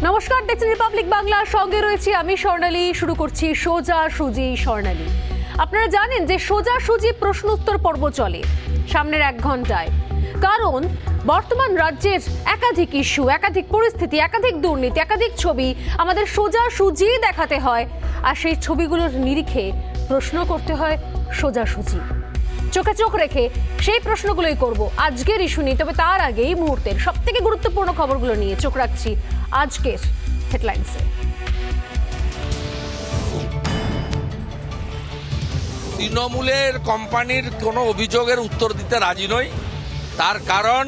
নমস্কার, দেখছেন রিপাবলিক বাংলা, সঙ্গে রয়েছি আমি স্বর্ণালী। শুরু করছি সোজাসুজি স্বর্ণালী। আপনারা জানেন যে সোজাসুজি প্রশ্ন উত্তর পর্ব চলে সামনের 1 ঘন্টায়, কারণ বর্তমান রাজ্যের একাধিক ইস্যু, একাধিক পরিস্থিতি, একাধিক দুর্নীতি, একাধিক ছবি আমাদের সোজাসুজি দেখাতে হয়, আর সেই ছবিগুলোর নিরিখে প্রশ্ন করতে হয় সোজাসুজি। চোখে চোখ রেখে সেই প্রশ্নগুলোই করব আজকের ইস্যু নিয়ে। তবে তার আগে এই মুহূর্তের সবথেকে গুরুত্বপূর্ণ খবরগুলো নিয়ে চোখ রাখছি আজকের হেডলাইন্সে। তৃণমূলের কোম্পানির কোনো অভিযোগের উত্তর দিতে রাজি নই। তার কারণ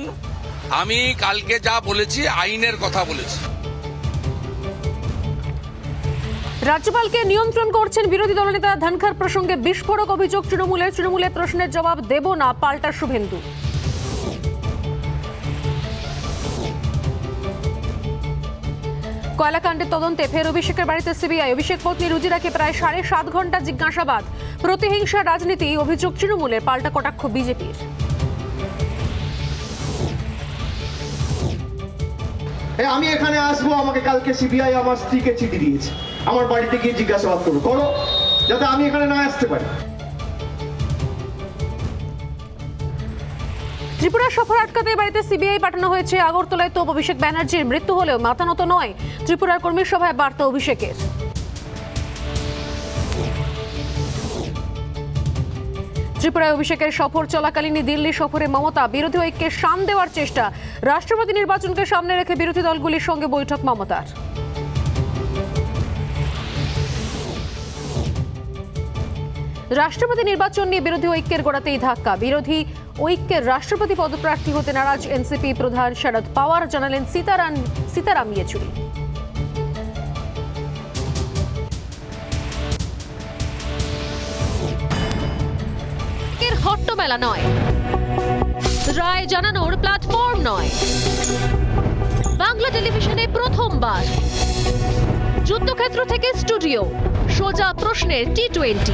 আমি কালকে যা বলেছি আইনের কথা বলেছি। রাজ্যপালকে নিয়ন্ত্রণ করছেন বিরোধী দলনেতা ধনখড় প্রসঙ্গে বিস্ফোরক অভিযোগ তৃণমূলের প্রশ্নের জবাব দেব না, পাল্টা শুভেন্দু। কয়লাকাণ্ডের তদন্তে ফের অভিষেকের বাড়িতে সিবিআই। অভিষেক পত্নী রুজিরাকে প্রায় 7.5 ঘন্টা জিজ্ঞাসাবাদ। প্রতিহিংসা রাজনীতি অভিযোগ তৃণমূলের, পাল্টা কটাক্ষ বিজেপির। আমি এখানে আসবো, আমাকে কালকে সিবিআই আমার স্ত্রীকে চিঠি দিয়েছে, আমার বাড়িতে গিয়ে জিজ্ঞাসাবাদ করো যাতে আমি এখানে না আসতে পারি। ত্রিপুরা সফর আটকাতে বাড়িতে সিবিআই পাঠানো হয়েছে। আগরতলায় তোপ অভিষেক ব্যানার্জির, মৃত্যু হলেও মাথা নত নয়। ত্রিপুরার কর্মী সভায় বার্তা অভিষেকের। ত্রিপুরায় অভিষেকের সফর চলাকালীনই দিল্লি সফরে মমতা। বিরোধী ঐক্যে শান দেওয়ার চেষ্টা। রাষ্ট্রপতি নির্বাচনকে সামনে রেখে বিরোধী দলগুলির সঙ্গে বৈঠক মমতার। রাষ্ট্রপতি নির্বাচন নিয়ে বিরোধী ঐক্যের গোড়াতেই ধাক্কা। বিরোধী ঐক্যের রাষ্ট্রপতি পদপ্রার্থী হতে নারাজ এনসিপি প্রধান শরদ পাওয়ার, জানালেন সীতারাম ইয়েচুরি। হট্টমেলা নয়, রায় জানানোর প্ল্যাটফর্ম নয়। বাংলা টেলিভিশনে প্রথমবার যুদ্ধক্ষেত্র থেকে স্টুডিও, সোজা প্রশ্নের T20।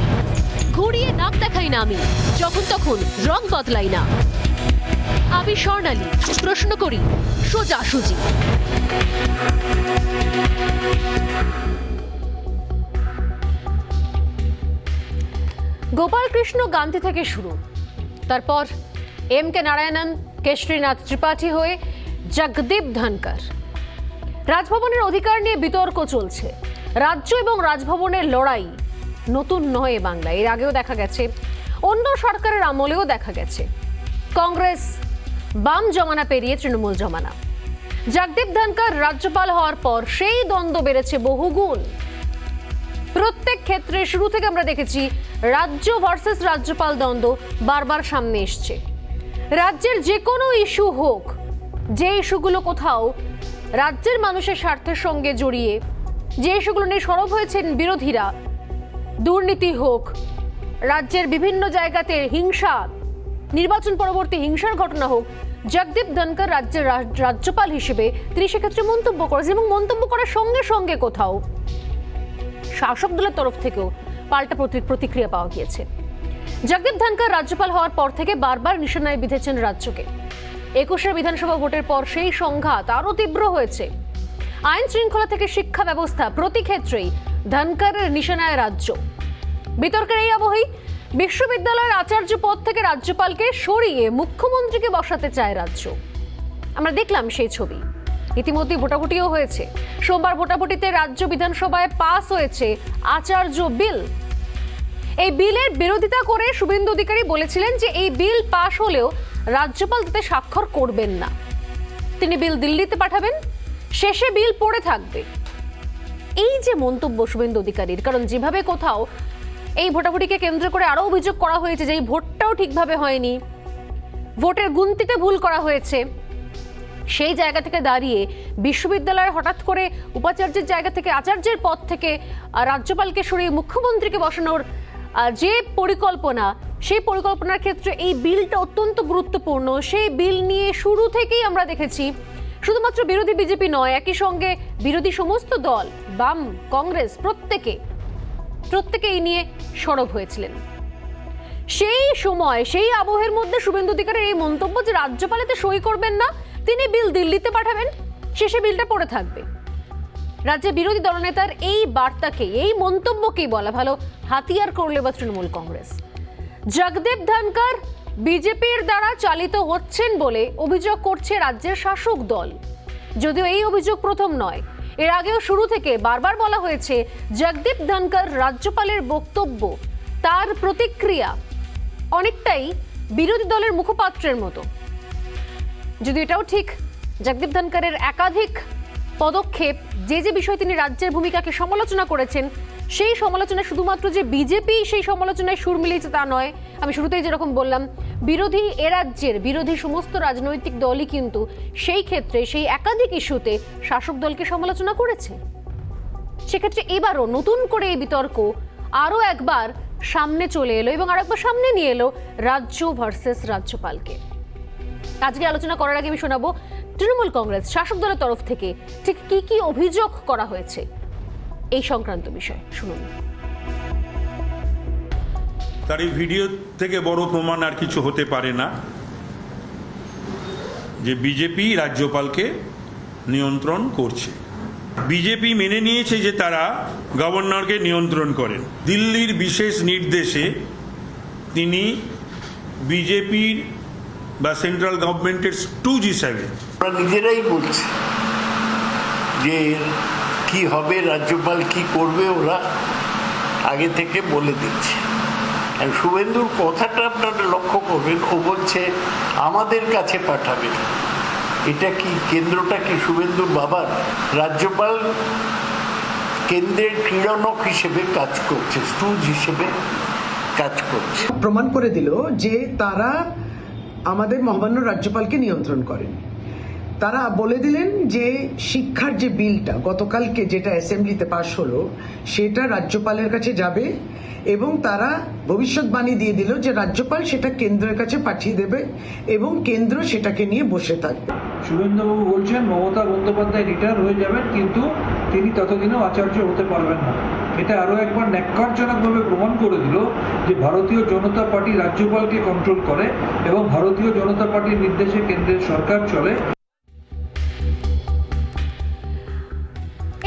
ঘুরিয়ে নাম দেখাই না আমি, যখন তখন রং বদলাই না। আমি স্বর্ণালী, প্রশ্ন করি সোজাসুজি। গোপালকৃষ্ণ গান্ধী থেকে শুরু, তারপর M.K. নারায়ণন, কেশরীনাথ ত্রিপাঠী হয়ে জগদীপ ধনখড়। রাজভবনের অধিকার নিয়ে বিতর্ক চলছে। রাজ্য এবং রাজভবনের লড়াই নতুন নয় বাংলায়, এর আগেও দেখা গেছে, অন্য সরকারের আমলেও দেখা গেছে। কংগ্রেস বাম জমানা পেরিয়ে তৃণমূল জমানা। জগদীপ ধনখড় রাজ্যপাল হওয়ার পর সেই দ্বন্দ্ব বেড়েছে বহুগুণ। প্রত্যেক ক্ষেত্রে শুরু থেকে আমরা দেখেছি রাজ্য ভার্সেস রাজ্যপাল দ্বন্দ্ব বারবার সামনে এসছে। রাজ্যের যে কোনো ইস্যু হোক, যে ইস্যুগুলো কোথাও রাজ্যের মানুষের স্বার্থের সঙ্গে জড়িয়ে, যে ইস্যুগুলো নিয়ে সরব হয়েছেন বিরোধীরা, দুর্নীতি হোক, রাজ্যের বিভিন্ন জায়গাতে হিংসা, নির্বাচন পরবর্তী হিংসার ঘটনা হোক, জগদীপ ধনখড় রাজ্যের রাজ্যপাল হিসেবে তিনি সেক্ষেত্রে মন্তব্য করেছেন, এবং মন্তব্য করার সঙ্গে সঙ্গে কোথাও শাসক দলের তরফ থেকেও পাল্টা প্রতিক্রিয়া পাওয়া গিয়েছে। জগদীপ ধনখড় রাজ্যপাল হওয়ার পর থেকে বারবার নিশানায় বিঁধেছেন রাজ্যকে। 21 বিধানসভা ভোটের পর সেই সংঘাত আরও তীব্র হয়েছে। আইন শৃঙ্খলা থেকে শিক্ষা ব্যবস্থা, প্রতি ক্ষেত্রেই ধনখড়ের নিশানায় রাজ্য। বিতর্কের এই আবহেই বিশ্ববিদ্যালয়ের আচার্য পদ থেকে রাজ্যপালকে সরিয়ে মুখ্যমন্ত্রীকে বসাতে চায় রাজ্য। আমরা দেখলাম সেই ছবি, ইতিমধ্যে ভোটাভুটিও হয়েছে। সোমবার ভোটাভুটিতে রাজ্য বিধানসভায় পাস হয়েছে আচার্য বিল। এই বিলের বিরোধিতা করে শুভেন্দু অধিকারী বলেছিলেন যে এই বিল পাস হলেও রাজ্যপাল তাতে স্বাক্ষর করবেন না, তিনি বিল দিল্লিতে পাঠাবেন, শেষে বিল পড়ে থাকবে। এই যে মন্তব্য শুভেন্দু অধিকারীর, কারণ যেভাবে কোথাও এই ভোটাভুটিকে কেন্দ্র করে আরো অভিযোগ করা হয়েছে যে এই ভোটটাও ঠিকভাবে হয়নি, ভোটের গুনতিতে ভুল করা হয়েছে, সেই জায়গা থেকে দাঁড়িয়ে বিশ্ববিদ্যালয়ের হঠাৎ করে উপাচার্যের জায়গা থেকে, আচার্যের পদ থেকে রাজ্যপালকে সরিয়ে মুখ্যমন্ত্রীকে বসানোর যে পরিকল্পনা, সেই পরিকল্পনার ক্ষেত্রে এই বিলটা অত্যন্ত গুরুত্বপূর্ণ। সেই বিল নিয়ে শুরু থেকেই আমরা দেখেছি শুধুমাত্র বিরোধী বিজেপি নয়, একই সঙ্গে বিরোধী সমস্ত দল, বাম, কংগ্রেস, প্রত্যেকে এই নিয়ে সরব হয়েছিলেন। সেই সময়, সেই আবহের মধ্যে শুভেন্দু অধিকারীর এই মন্তব্য যে রাজ্যপাল এতে সই করবেন না, তিনি বিল দিল্লিতে পাঠাবেন, শেষে বিলটা পড়ে থাকবে। রাজ্যের বিরোধী দলনেতার এই বার্তাকে, এই মন্তব্যকেই বলা ভালো হাতিয়ার করলে বা তৃণমূল কংগ্রেস। জগদীপ ধনকর বিজেপির দ্বারা চালিত হচ্ছেন বলে অভিযোগ করছে রাজ্যের শাসক দল। যদিও এই অভিযোগ প্রথম নয়, এর আগেও শুরু থেকে বারবার বলা হয়েছে জগদীপ ধনকর রাজ্যপালের বক্তব্য, তার প্রতিক্রিয়া অনেকটাই বিরোধী দলের মুখপাত্রের মতো। যদি এটাও ঠিক, জগদীপ ধনকরের একাধিক পদক্ষেপ, যে বিষয় তিনি রাজ্যের ভূমিকাকে সমালোচনা করেছেন, সেই সমালোচনা শুধুমাত্র যে বিজেপি সেই সমালোচনায় সুর মিলিয়েছে তা নয়। আমি শুরুতেই যেরকম বললাম, বিরোধী এ রাজ্যের বিরোধী সমস্ত রাজনৈতিক দলই কিন্তু সেই ক্ষেত্রে, সেই একাধিক ইস্যুতে শাসক দলকে সমালোচনা করেছে। সেক্ষেত্রে এবারও নতুন করে এই বিতর্ক আরও একবার সামনে চলে এলো এবং আরেকবার সামনে নিয়ে এলো রাজ্য ভার্সেস রাজ্যপালকে। আজকে আলোচনা করার আগে আমি শোনাবো তৃণমূল কংগ্রেস শাসক দলের তরফ থেকে ঠিক কি কি অভিযোগ করা হয়েছে এই সংক্রান্ত বিষয় শুনুন। তার এই ভিডিও থেকে বড় প্রমাণ আর কিছু হতে পারে না যে বিজেপি রাজ্যপালকে নিয়ন্ত্রণ করছে। বিজেপি মেনে নিয়েছে যে তারা গভর্নরকে নিয়ন্ত্রণ করেন। দিল্লির বিশেষ নির্দেশে তিনি বিজেপির বা সেন্ট্রাল গভর্নমেন্টের স্টুজ হিসাবে ওরা নিজেরাই বলছে যে কি হবে, রাজ্যপাল কি করবে, ওরা আগে থেকে বলে দিচ্ছে। আর শুভেন্দুর কথাটা আপনারা লক্ষ্য করবেন, ও বলছে আমাদের কাছে পাঠাবে। এটা কি, কেন্দ্রটা কি শুভেন্দুর বাবার? রাজ্যপাল কেন্দ্রের ক্রীড়নক হিসেবে কাজ করছে, স্টুজ হিসেবে কাজ করছে। প্রমাণ করে দিল যে তারা আমাদের মহামান্য রাজ্যপালকে নিয়ন্ত্রণ করেন। তারা বলে দিলেন যে শিক্ষার যে বিলটা গতকালকে যেটা অ্যাসেম্বলিতে পাশ হলো সেটা রাজ্যপালের কাছে যাবে এবং তারা ভবিষ্যৎবাণী দিয়ে দিল যে রাজ্যপাল সেটা কেন্দ্রের কাছে পাঠিয়ে দেবে এবং কেন্দ্র সেটাকে নিয়ে বসে থাকবে। শুভেন্দুবাবু বলছেন মমতা বন্দ্যোপাধ্যায় রিটায়ার হয়ে যাবেন, কিন্তু তিনি ততদিনও আচার্য হতে পারবেন না। এটা আরও একবার ন্যাক্কারজনকভাবে প্রমাণ করে দিল যে ভারতীয় জনতা পার্টি রাজ্যপালকে কন্ট্রোল করে এবং ভারতীয় জনতা পার্টির নির্দেশে কেন্দ্রের সরকার চলে।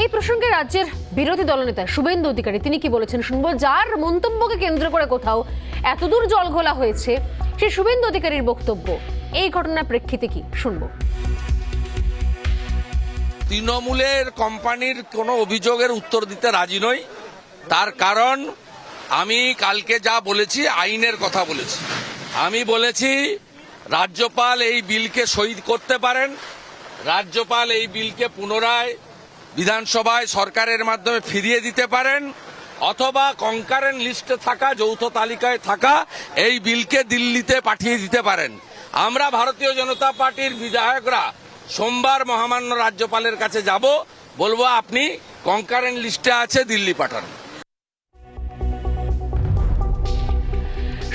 এই প্রসঙ্গে রাজ্যের বিরোধী দলনেতা শুভেন্দু অধিকারী তিনি কি বলেছেন শুনবো। যার মন্তব্যকে কেন্দ্র করে কোথাও এতদূর জল ঘোলা হয়েছে, সেই শুভেন্দু অধিকারীর বক্তব্য এই ঘটনার প্রেক্ষিতে কি শুনবো। তৃণমূলের কোম্পানির কোনো অভিযোগের উত্তর দিতে রাজি নই। তার কারণ আমি কালকে যা বলেছি আইনের কথা বলেছি। আমি বলেছি রাজ্যপাল এই বিলকে সই করতে পারেন, রাজ্যপাল এই বিলকে পুনরায় বিধানসভায় সরকারের মাধ্যমে ফিরিয়ে দিতে পারেন, অথবা কনকারেন্ট লিস্টে থাকা, যৌথ তালিকায় থাকা এই বিলকে দিল্লিতে পাঠিয়ে দিতে পারেন। আমরা ভারতীয় জনতা পার্টির বিধায়করা সোমবার মহামান্য রাজ্যপালের কাছে যাব, বলবো আপনি কনকারেন্ট লিস্টে আছে, দিল্লি পাঠান।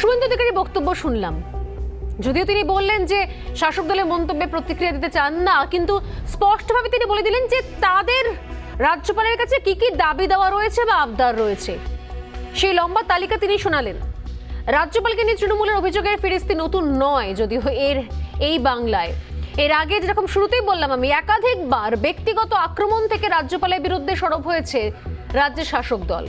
শুভেন্দু অধিকারীর বক্তব্য শুনলাম। যদিও তিনি বললেন যে শাসক দলের মন্তব্যে প্রতিক্রিয়া দিতে চান না, কিন্তু স্পষ্টভাবে তিনি বলে দিলেন যে তাদের রাজ্যপালের কাছে কি কি দাবি দেওয়া রয়েছে বা আবদার রয়েছে, সেই লম্বা তালিকা তিনি শোনালেন। রাজ্যপালকে নিয়ে তৃণমূলের অভিযোগের ফিরিস্তি নতুন নয়, যদিও এই বাংলায় এর আগে যেরকম শুরুতেই বললাম আমি, একাধিকবার ব্যক্তিগত আক্রমণ থেকে রাজ্যপালের বিরুদ্ধে সরব হয়েছে রাজ্যের শাসক দল।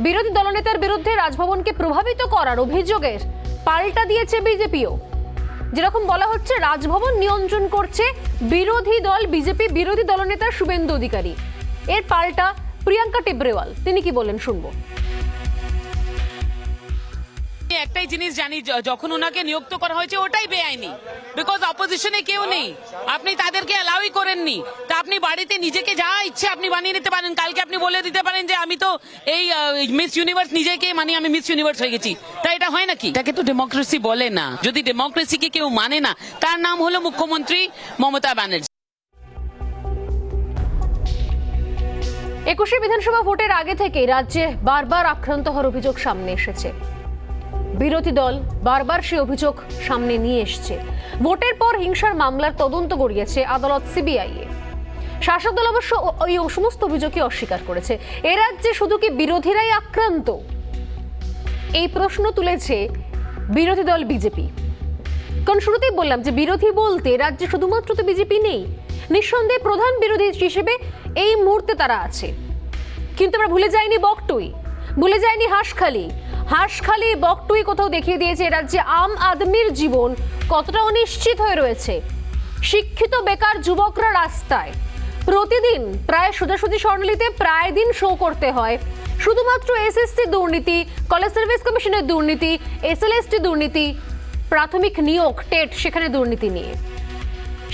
বিরোধী দলনেতার বিরুদ্ধে রাজভবনকে প্রভাবিত করার অভিযোগের পাল্টা দিয়েছে বিজেপিও। যেরকম বলা হচ্ছে রাজভবন নিয়ন্ত্রণ করছে বিরোধী দল বিজেপি, বিরোধী দলনেতা শুভেন্দু অধিকারী। এর পাল্টা প্রিয়াঙ্কা টিব্রেওয়াল তিনি কি বলেন শুনবো। একটাই জিনিস জানি, যখন ওনাকে নিযুক্ত করা হয়েছে ওটাই বেআইনি, বিকজ অপোজিশনে কেউ নেই, আপনি তাদেরকে অ্যালাউই করেননি। তা আপনি বাড়িতে নিজেকে যা ইচ্ছে আপনি বানিয়ে নিতে পারেন। কালকে আপনি বলে দিতে পারেন যে আমি তো এই মিস ইউনিভার্স নিজেকে মানি, আমি মিস ইউনিভার্স হয়ে গেছি। তা এটা হয় নাকি? এটাকে তো ডেমোক্রেসি বলে না। যদি ডেমোক্রেসিকে কেউ মানে না, তার নাম হলো মুখ্যমন্ত্রী মমতা ব্যানার্জি। 21শে বিধানসভা ভোটের আগে থেকে রাজ্যে বারবার আক্রান্ত হওয়ার অভিযোগ সামনে এসেছে। বিরোধী দল বারবার সেই অভিযোগ সামনে নিয়ে এসছে। ভোটের পর হিংসার মামলার তদন্ত গড়িয়েছে আদালত সিবিআই এ। শাসক দল অবশ্য ওই সমস্ত অভিযোগই অস্বীকার করেছে। এ রাজ্যে শুধু কি বিরোধীরাই আক্রান্ত, এই প্রশ্ন তুলেছে বিরোধী দল বিজেপি। কারণ শুরুতেই বললাম যে বিরোধী বলতে রাজ্যে শুধুমাত্র তো বিজেপি নেই, নিঃসন্দেহে প্রধান বিরোধী হিসেবে এই মুহূর্তে তারা আছে। কিন্তু আমরা ভুলে যাইনি বকটুই, ভুলে যায়নি হাঁসখালি বকটুই কোথাও দেখিয়ে দিয়েছে রাজ্যে আম আদমির জীবন কতটা অনিশ্চিত হয়ে রয়েছে। শিক্ষিত বেকার যুবকরা রাস্তায় প্রতিদিন প্রায় সোজাসুজি স্বর্ণালীতে প্রায় দিন শো করতে হয় শুধুমাত্র এসএসসি দুর্নীতি, কলেজ সার্ভিস কমিশনের দুর্নীতি, এসএলএসটি দুর্নীতি, প্রাথমিক নিয়োগ টেট সেখানে দুর্নীতি নিয়ে,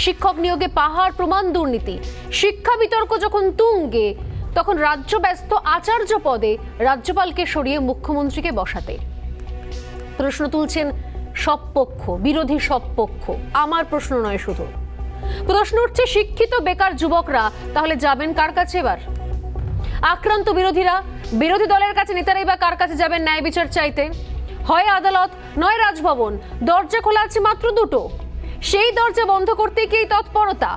শিক্ষক নিয়োগে পাহাড় প্রমাণ দুর্নীতি। শিক্ষা বিতর্ক যখন তুঙ্গে তখন রাজ্য ব্যস্ত আচার্য পদে রাজ্যপালকে সরিয়ে মুখ্যমন্ত্রীকে বসাতে। প্রশ্ন তুলছেন সব পক্ষ, বিরোধী সব পক্ষ। আমার প্রশ্ন নয় শুধু, প্রশ্ন উঠছে শিক্ষিত বেকার যুবকরা তাহলে যাবেন কার কাছে এবার? আক্রান্ত বিরোধীরা, বিরোধী দলের কাছে নেতারাই বা কার কাছে যাবেন ন্যায় বিচার চাইতে? হয় আদালত, নয় রাজভবন। দরজা খোলা আছে মাত্র দুটো, সেই দরজা বন্ধ করতে গিয়ে তৎপরতা।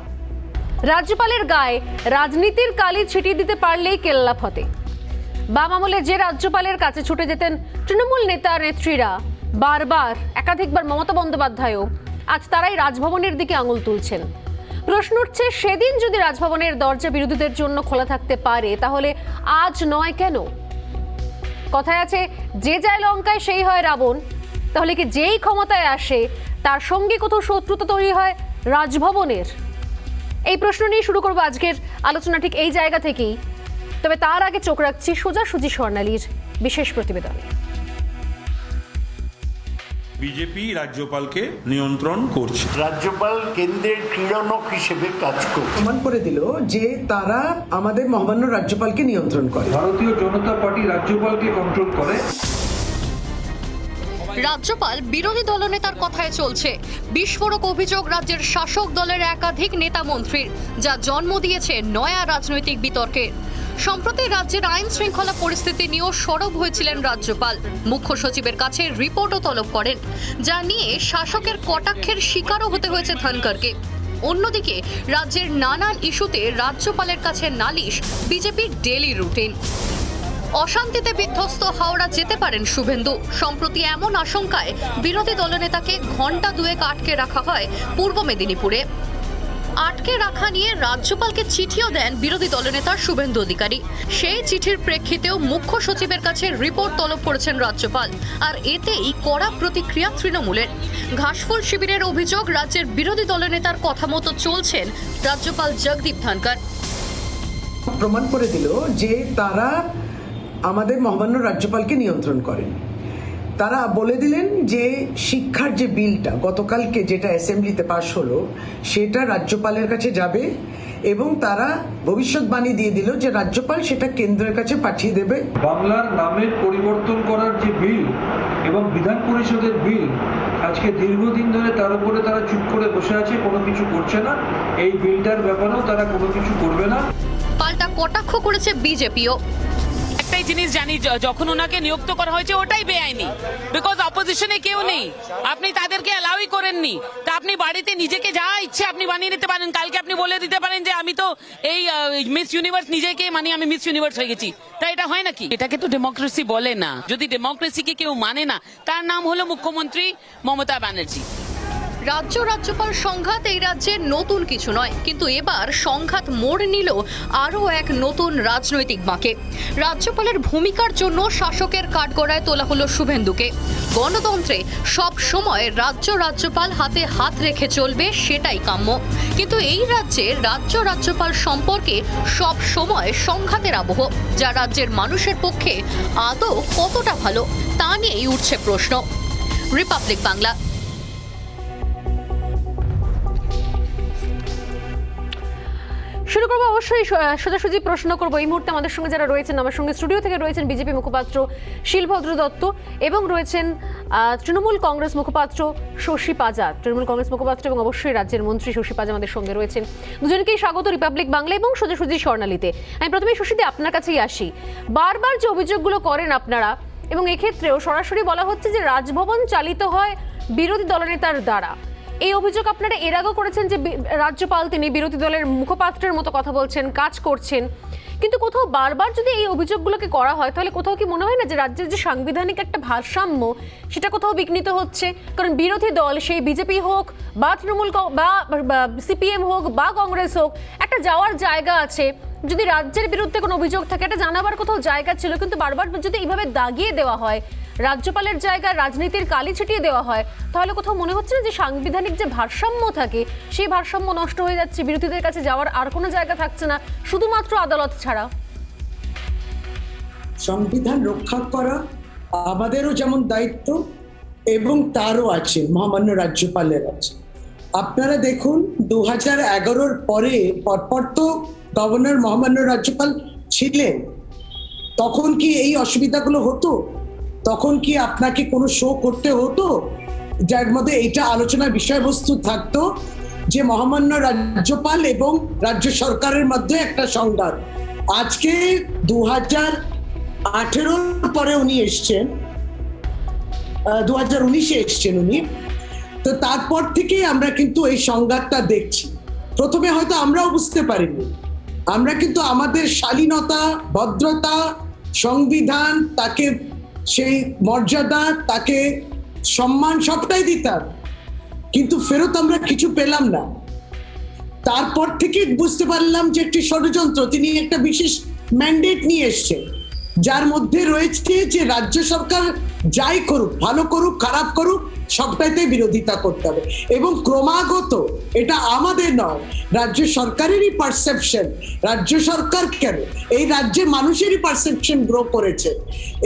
রাজ্যপালের গায়ে রাজনীতির কালি ছিটিয়ে দিতে পারলেই কেল্লা ফতে। বাম আমলে যে রাজ্যপালের কাছে ছুটে যেতেন তৃণমূল নেতা নেত্রীরা, বারবার একাধিকবার মমতা বন্দ্যোপাধ্যায়ও, আজ তারাই রাজভবনের দিকে আঙুল তুলছেন। প্রশ্ন উঠছে সেদিন যদি রাজভবনের দরজা বিরোধীদের জন্য খোলা থাকতে পারে তাহলে আজ নয় কেন? কথায় আছে যে যায় লঙ্কায় সেই হয় রাবণ। তাহলে কি যেই ক্ষমতায় আসে তার সঙ্গে কোথাও শত্রুতা তৈরি হয় রাজভবনের? এই প্রশ্ন নিয়ে শুরু করবো আজকের আলোচনা ঠিক এই জায়গা থেকেই। তবে তার আগে চোখ রাখছি সোজাসুজি স্বর্ণালীর বিশেষ প্রতিবেদনে। বিজেপি রাজ্যপালকে নিয়ন্ত্রণ করছে। রাজ্যপাল কেন্দ্রের ক্রীড়নক হিসেবে কাজ করছে। প্রমাণ করে দিল যে তারা আমাদের মহামান্য রাজ্যপালকে নিয়ন্ত্রণ করে। ভারতীয় জনতা পার্টি রাজ্যপালকে কন্ট্রোল করে। রাজ্যপাল বিরোধী দলনেতার কথায় চলছে। বিস্ফোরক অভিযোগ রাজ্যের শাসক দলের একাধিক নেতা মন্ত্রীর, যা জন্ম দিয়েছে নয়া রাজনৈতিক বিতর্কের। সম্প্রতি রাজ্যের আইন শৃঙ্খলা পরিস্থিতি নিয়েও সরব হয়েছিলেন রাজ্যপাল। মুখ্য সচিবের কাছে রিপোর্টও তলব করেন, যা নিয়ে শাসকের কটাক্ষের শিকারও হতে হয়েছে ধনকরকে। অন্যদিকে রাজ্যের নানান ইস্যুতে রাজ্যপালের কাছে নালিশ বিজেপির ডেইলি রুটিন। অশান্তিতে বিধ্বস্ত হাওড়া যেতে পারেন শুভেন্দু। সম্প্রতি এমন আশঙ্কায় বিরোধী দলনেতাকে ঘণ্টা দুয়েক আটকে রাখা হয় পূর্ব মেদিনীপুরে। আটকে রাখা নিয়ে রাজ্যপালকে চিঠিও দেন বিরোধী দলনেতা শুভেন্দু অধিকারী। সেই চিঠির প্রেক্ষিতেও মুখ্য সচিবের কাছে রিপোর্ট তলব করেছেন রাজ্যপাল, আর এতেই কড়া প্রতিক্রিয়া তৃণমূলের। ঘাসফুল শিবিরের অভিযোগ রাজ্যের বিরোধী দলনেতার কথা মতো চলছেন রাজ্যপাল জগদীপ ধনকর। প্রমাণ করে দিল যে তারা আমাদের মহামান্য রাজ্যপালকে নিয়ন্ত্রণ করেন। তারা বলে দিলেন যে শিক্ষার যে বিলটা গতকালকে যেটা অ্যাসেম্বলিতে পাশ হলো সেটা রাজ্যপালের কাছে যাবে, এবং তারা ভবিষ্যৎবাণী দিয়ে দিল যে রাজ্যপাল সেটা কেন্দ্রের কাছে পাঠিয়ে দেবে। বাংলার নামের পরিবর্তন করার যে বিল এবং বিধান পরিষদের বিল, আজকে দীর্ঘদিন ধরে তার উপরে তারা চুপ করে বসে আছে, কোনো কিছু করছে না। এই বিলটার ব্যাপারেও তারা কোনো কিছু করবে না। পাল্টা কটাক্ষ করেছে বিজেপিও। একটাই জিনিস জানি, যখন ওনাকে নিযুক্ত করা হয়েছে ওটাই বেআইনি, বিকজ অপোজিশনে কেউ নেই, আপনি তাদেরকে অ্যালাউই করেননি। তা আপনি বাড়িতে নিজেকে যা ইচ্ছে আপনি বানিয়ে নিতে পারেন। কালকে আপনি বলে দিতে পারেন যে আমি তো এই মিস ইউনিভার্স নিজেকে মানি, আমি মিস ইউনিভার্স হয়ে গেছি। তা এটা হয় নাকি? এটাকে তো ডেমোক্রেসি বলে না। যদি ডেমোক্রেসিকে কেউ মানে না, তার নাম হলো মুখ্যমন্ত্রী মমতা ব্যানার্জি। রাজ্যপাল সংঘাত এই রাজ্যের নতুন কিছু নয়, কিন্তু এবার সংঘাত মোড় নিল আরও এক নতুন রাজনৈতিক বাঁকে। রাজ্যপালের ভূমিকার জন্য শাসকের কাঠগড়ায় তোলা হলো শুভেন্দুকে। গণতন্ত্রে সব সময় রাজ্যপাল হাতে হাত রেখে চলবে, সেটাই কাম্য। কিন্তু এই রাজ্যে রাজ্যপাল সম্পর্কে সব সময় সংঘাতের আবহ, যা রাজ্যের মানুষের পক্ষে আদৌ কতটা ভালো তা নিয়েই উঠছে প্রশ্ন। রিপাবলিক বাংলা। শুরু করবো অবশ্যই সোজাসুজি প্রশ্ন করবো। এই মুহূর্তে আমাদের সঙ্গে যারা রয়েছেন, আমার সঙ্গে স্টুডিও থেকে রয়েছেন বিজেপি মুখপাত্র শিলভদ্র দত্ত এবং রয়েছেন তৃণমূল কংগ্রেস মুখপাত্র শশী পাজা। তৃণমূল কংগ্রেস মুখপাত্র এবং অবশ্যই রাজ্যের মন্ত্রী শশী পাজা আমাদের সঙ্গে রয়েছেন। দুজনকেই স্বাগত রিপাবলিক বাংলা এবং সোজাসুজি স্বর্ণালীতে। আমি প্রথমে শশীদি আপনার কাছেই আসি। বারবার যে অভিযোগগুলো করেন আপনারা, এবং এক্ষেত্রেও সরাসরি বলা হচ্ছে যে রাজভবন চালিত হয় বিরোধী দলনেতার দ্বারা। এই অভিযোগ আপনারা এর আগেও করেছেন যে রাজ্যপাল তিনি বিরোধী দলের মুখপাত্রের মতো কথা বলছেন, কাজ করছেন, কিন্তু কোথাও বারবার যদি এই অভিযোগগুলোকে করা হয় তাহলে কোথাও কি মনে হয় না যে রাজ্যের যে সাংবিধানিক একটা ভারসাম্য সেটা কোথাও বিঘ্নিত হচ্ছে? কারণ বিরোধী দল, সেই বিজেপি হোক বা তৃণমূল বা সিপিএম হোক বা কংগ্রেস হোক, একটা যাওয়ার জায়গা আছে যদি রাজ্যের বিরুদ্ধে কোনো অভিযোগ থাকে এটা জানাবার কোথাও জায়গা ছিল, কিন্তু বারবার যদি এইভাবে দাগিয়ে দেওয়া হয়, রাজ্যপালের জায়গায় রাজনীতির কালি ছিটিয়ে দেওয়া হয়, তাহলে কোথাও মনে হচ্ছে না যে সাংবিধানিক যে ভারসাম্য থাকে সেই ভারসাম্য নষ্ট হয়ে যাচ্ছে, বিরোধীদের কাছে যাওয়ার আর কোনো জায়গা থাকছে না শুধুমাত্র আদালত ছাড়া? সংবিধান রক্ষা করা আমাদেরও যেমন দায়িত্ব এবং তারও আছে, মহামান্য রাজ্যপালের আছে। আপনারা দেখুন 2011 পরে পরপর তো গভর্নর মহামান্য রাজ্যপাল ছিলেন, তখন কি এই অসুবিধাগুলো হতো? তখন কি আপনাকে কোনো শো করতে হতো যার মধ্যে এইটা আলোচনার বিষয়বস্তু থাকতো যে মহামান্য রাজ্যপাল এবং রাজ্য সরকারের মধ্যে একটা সংঘাত? আজকে 2018 পরে উনি এসছেন, 2019-এ এসছেন উনি, তো তারপর থেকেই আমরা কিন্তু এই সংঘাতটা দেখছি। প্রথমে হয়তো আমরাও বুঝতে পারিনি, আমরা কিন্তু আমাদের শালীনতা, ভদ্রতা, সংবিধান, তাকে সেই মর্যাদা, তাকে সম্মান সবটাই দিতাম, কিন্তু ফেরত আমরা কিছু পেলাম না। তারপর থেকে বুঝতে পারলাম যে একটি ষড়যন্ত্র, তিনি একটা বিশেষ ম্যান্ডেট নিয়ে এসছেন যার মধ্যে রয়েছে যে রাজ্য সরকার যাই করুক, ভালো করুক খারাপ করুক, সবটাইতে বিরোধিতা করতে হবে। এবং ক্রমাগত, এটা আমাদের নয়, রাজ্য সরকারেরই পারসেপশন, রাজ্য সরকার কেন এই রাজ্যের মানুষেরই পারসেপশন গ্রো করেছে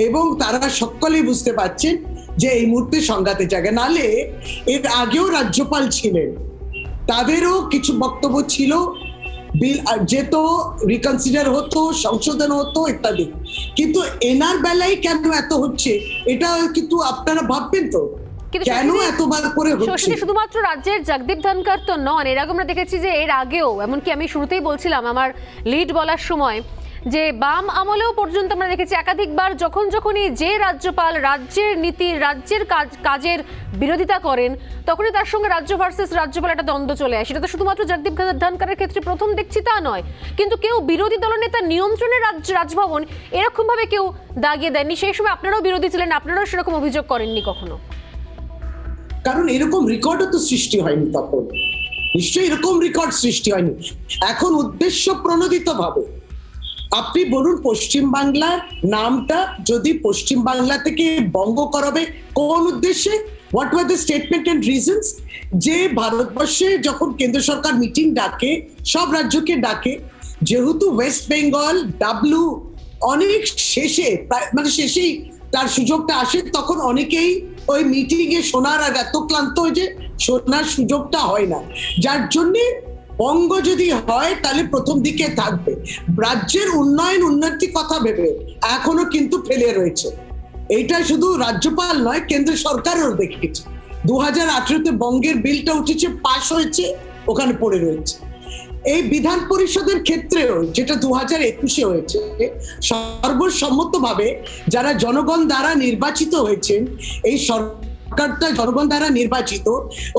এবং তারা সকলেই বুঝতে পারছেন যে এই মুহূর্তে সংঘাতের জায়গা। নালে এর আগেও রাজ্যপাল ছিলেন, তাদেরও কিছু বক্তব্য ছিল, বিল যেত, রিকনসিডার হতো, সংশোধন হতো ইত্যাদি, কিন্তু এনার বেলায় কেন এত হচ্ছে এটা কিন্তু আপনারা ভাববেন তো, কেন এতবার করে হচ্ছে? শুধুমাত্র রাজ্যের জগদীপ ধনকর তো নন, এর আগে আমরা দেখেছি যে এর আগেও, এমনকি আমি শুরুতেই বলছিলাম আমার লিড বলার সময়, যে বাম আমলেও পর্যন্ত আমরা দেখেছি একাধিকবার যখনই যে রাজ্যপাল রাজ্যের নীতি, রাজ্যের কাজের বিরোধিতা করেন, তখনই তার সঙ্গে রাজ্য ভার্সেস রাজ্যপাল একটা দ্বন্দ্ব চলে আসে। এটা তো শুধুমাত্র জগদীপ ধনকরের ক্ষেত্রে প্রথম দেখছি তা নয়, কিন্তু কেউ বিরোধী দলনেতার নিয়ন্ত্রণে রাজভবন এরকম ভাবে কেউ দাগিয়ে দেননি। সেই সময় আপনারাও বিরোধী ছিলেন, আপনারাও সেরকম অভিযোগ করেননি কখনো? কারণ এরকম রেকর্ডও তো সৃষ্টি হয়নি তখন, নিশ্চয়ই এরকম রেকর্ড সৃষ্টি হয়নি। এখন উদ্দেশ্য প্রণোদিত ভাবে আপনি বলুন, পশ্চিম বাংলার নামটা যদি পশ্চিম বাংলা থেকে বঙ্গ করাবে কোন উদ্দেশ্যে? What were the statement and reasons? যে ভারতবর্ষে যখন কেন্দ্র সরকার মিটিং ডাকে, সব রাজ্যকে ডাকে, যেহেতু ওয়েস্ট বেঙ্গল ডাব্লিউ অনেক শেষে, মানে শেষেই তার সুযোগটা আসে, তখন অনেকেই ওই মিটিং এ শোনার আর এত ক্লান্ত হয়ে যে শোনার সুযোগটা হয় না, যার জন্যে বঙ্গ যদি হয় তাহলে প্রথম দিকে থাকবে। রাজ্যের উন্নতি কথা ভেবে এখনো কিন্তু ফেলে রয়েছে। এইটা শুধু রাজ্যপাল নয়, কেন্দ্র সরকারও দেখেছে। 2018-তে বঙ্গের বিলটা উঠেছে, পাশ হয়েছে, ওখানে পড়ে রয়েছে। এই বিধান পরিষদের ক্ষেত্রেও যেটা 2021-এ হয়েছে, সর্বসম্মতভাবে যারা জনগণ দ্বারা নির্বাচিত হয়েছেন, এই সরকারটা জনগণ দ্বারা নির্বাচিত,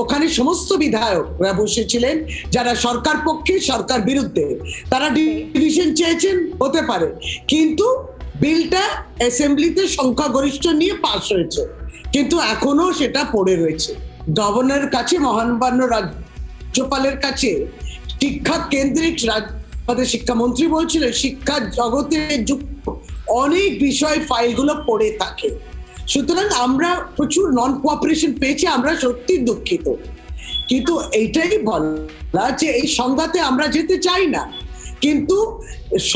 ওখানে সমস্ত বিধায়করা বসেছিলেন যারা সরকার পক্ষে সরকার বিরুদ্ধে, তারা ডিভিশন চেয়েছেন, হতে পারে, কিন্তু বিলটা অ্যাসেম্বলিতে সংখ্যাগরিষ্ঠ নিয়ে পাস হয়েছে, কিন্তু এখনো সেটা পড়ে রয়েছে গভর্নরের কাছে, মহামান্য রাজ্যপালের কাছে। শিক্ষা কেন্দ্রিক, আমাদের শিক্ষামন্ত্রী বলছিলেন শিক্ষা জগতে যুক্ত অনেক বিষয় ফাইলগুলো পড়ে থাকে। সুতরাং আমরা প্রচুর নন কোঅপারেশন পেয়েছি, আমরা সত্যি দুঃখিত, কিন্তু এইটাই বলা যে এই সংঘাতে আমরা যেতে চাই না, কিন্তু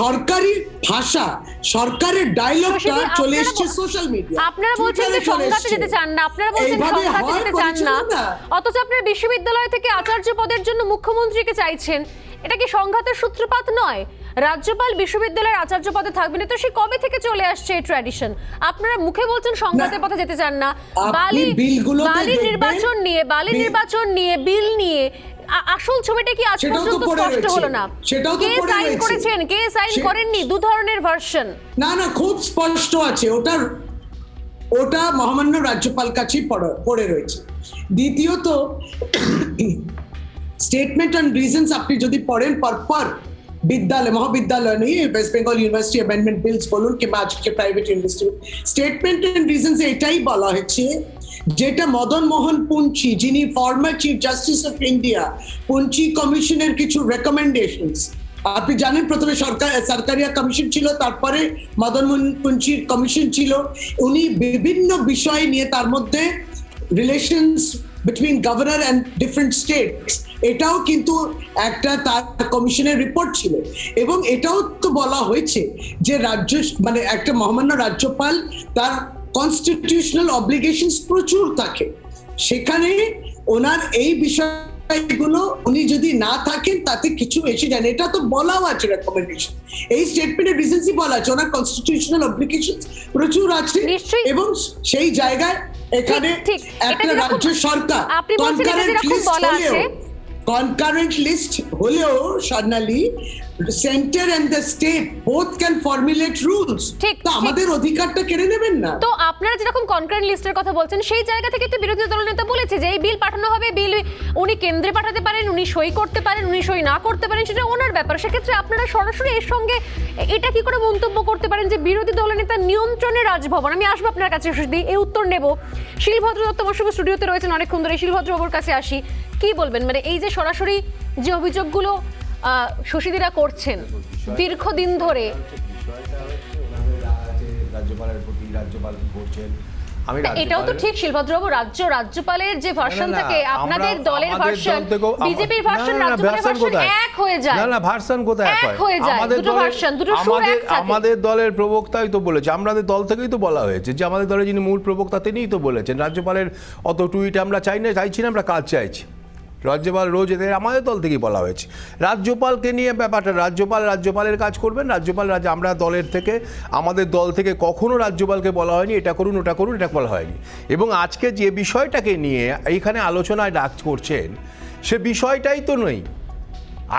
সরকারি ভাষা, সরকারের ডায়লগটা চলে এসেছে সোশ্যাল মিডিয়া। আপনারা বলছেন যে সংঘাতে যেতে চান না, আপনারা বলছেন সংঘাতে যেতে চান না, অথচ আপনারা বিশ্ববিদ্যালয় থেকে আচার্য পদের জন্য মুখ্যমন্ত্রীকে চাইছেন। এটা কি সংঘাতের সূত্রপাত নয়? রাজ্যপাল বিশ্ববিদ্যালয়ের আচার্য পদে থাকবেন, তো সে কবে থেকে চলে আসছে এই ট্র্যাডিশন। আপনারা মুখে বলছেন সংঘাতের পথে যেতে চান না, বালি নির্বাচন নিয়ে বিল নিয়ে আসল ছবিটা কি আজ পর্যন্ত স্পষ্ট হলো না। কে সাইন করেছেন, কে সাইন করেননি, দু ধরনের ভার্সন। না, খুব স্পষ্ট আছে, ওটা মহামান্য রাজ্যপাল কাছে পড়ে রয়েছে। দ্বিতীয়ত, স্টেটমেন্ট অ্যান্ড রিজনস আপনি যদি পড়েন পরপর, বিদ্যালয়, মহাবিদ্যালয় নেই, West Bengal university amendment bills বলুন কিংবা আজকে private university, statement and reasons এটাই বলা হয়েছে যেটা মদন মোহন পুঞ্চি, যিনি former chief justice of India, Punchhi কমিশনের কিছু রেকমেন্ডেশনস আপনি জানেন প্রথমে সরকারিয়া কমিশন ছিল, তারপরে মদন মোহন মুন্সির কমিশন ছিল। উনি বিভিন্ন বিষয় নিয়ে, তার মধ্যে relations between governor and different states, এটাও কিন্তু একটা তার কমিশনের রিপোর্ট ছিল। এবং এটাও তো বলা হয়েছে যে মানে একটা মহামান্য রাজ্যপাল তার কনস্টিটিউশনাল অব্লিগেশনস প্রচুর থাকে, সেখানে ওনার এই বিষয়গুলো উনি যদি না থাকেন তাতে কিছু এসে যায় না। এটা তো বলাও আছে রেকমেন্ডেশন, এই স্টেটমেন্টের রিজনসই বলা আছে, ওনার কনস্টিটিউশনাল অব্লিগেশন প্রচুর আছে। এবং সেই জায়গায় এখানে একটা রাজ্য সরকার কনকারেন্ট লিস্ট হলেও Swarnali, centre and the state both can formulate rules. তো আমাদের অধিকারটা কেড়ে নেবেন না। তো আপনারা যেরকম কনকারেন্ট লিস্টের কথা বলছেন, সেই জায়গা থেকে তো বিরোধী দলনেতা বলেছে যে এই বিল পাঠানো হবে, বিল উনি কেন্দ্রে পাঠাতে পারেন, উনি সই করতে পারেন, উনি সই না করতে পারেন, সেটা ওনার ব্যাপার। সেক্ষেত্রে আপনারা সরাসরি এর সঙ্গে এটা কি করে মন্তব্য করতে পারেন যে বিরোধী দলনেতা নিয়ন্ত্রণে রাজভবন? আমি আসবো আপনার কাছে, এই উত্তর নেব। শিলভদ্র দত্ত আমার সঙ্গে স্টুডিওতে রয়েছেন অনেকক্ষণ ধরে। শিলভদ্র বাবুর কাছে আসি, কি বলবেন মানে এই যে সরাসরি যে অভিযোগগুলো শশীদিরা করছেন দীর্ঘদিন ধরে? রাজ্যপালের প্রতি রাজ্যপাল কি করছেন, এটাও তো ঠিক শিলভদ্রবাবু, রাজ্যপালের যে ভার্সন থাকে, আপনাদের দলের ভার্সন, বিজেপির ভার্সন, রাজ্যপালের ভার্সন এক হয়ে যায়। না ভার্সন কোথায় এক হয়? দুটো ভার্সন, দুটো সুর এক থাকে। আমাদের দলের প্রবক্তাই তো বলেছে, আমাদের দল থেকেই তো বলা হয়েছে যে আমাদের দলের যিনি মূল প্রবক্তা তিনিই তো বলেছেন রাজ্যপালের অত টুইট আমরা চাইছি না, আমরা কাজ চাইছি। রাজ্যপাল রোজ এদের আমাদের দল থেকেই বলা হয়েছে। রাজ্যপালকে নিয়ে ব্যাপারটা, রাজ্যপালের কাজ করবেন, আমরা দলের থেকে, আমাদের দল থেকে কখনো রাজ্যপালকে বলা হয়নি এটা করুন ওটা করুন, এটা বলা হয়নি। এবং আজকে যে বিষয়টাকে নিয়ে এইখানে আলোচনায় ডাক করছেন, সে বিষয়টাই তো নয়।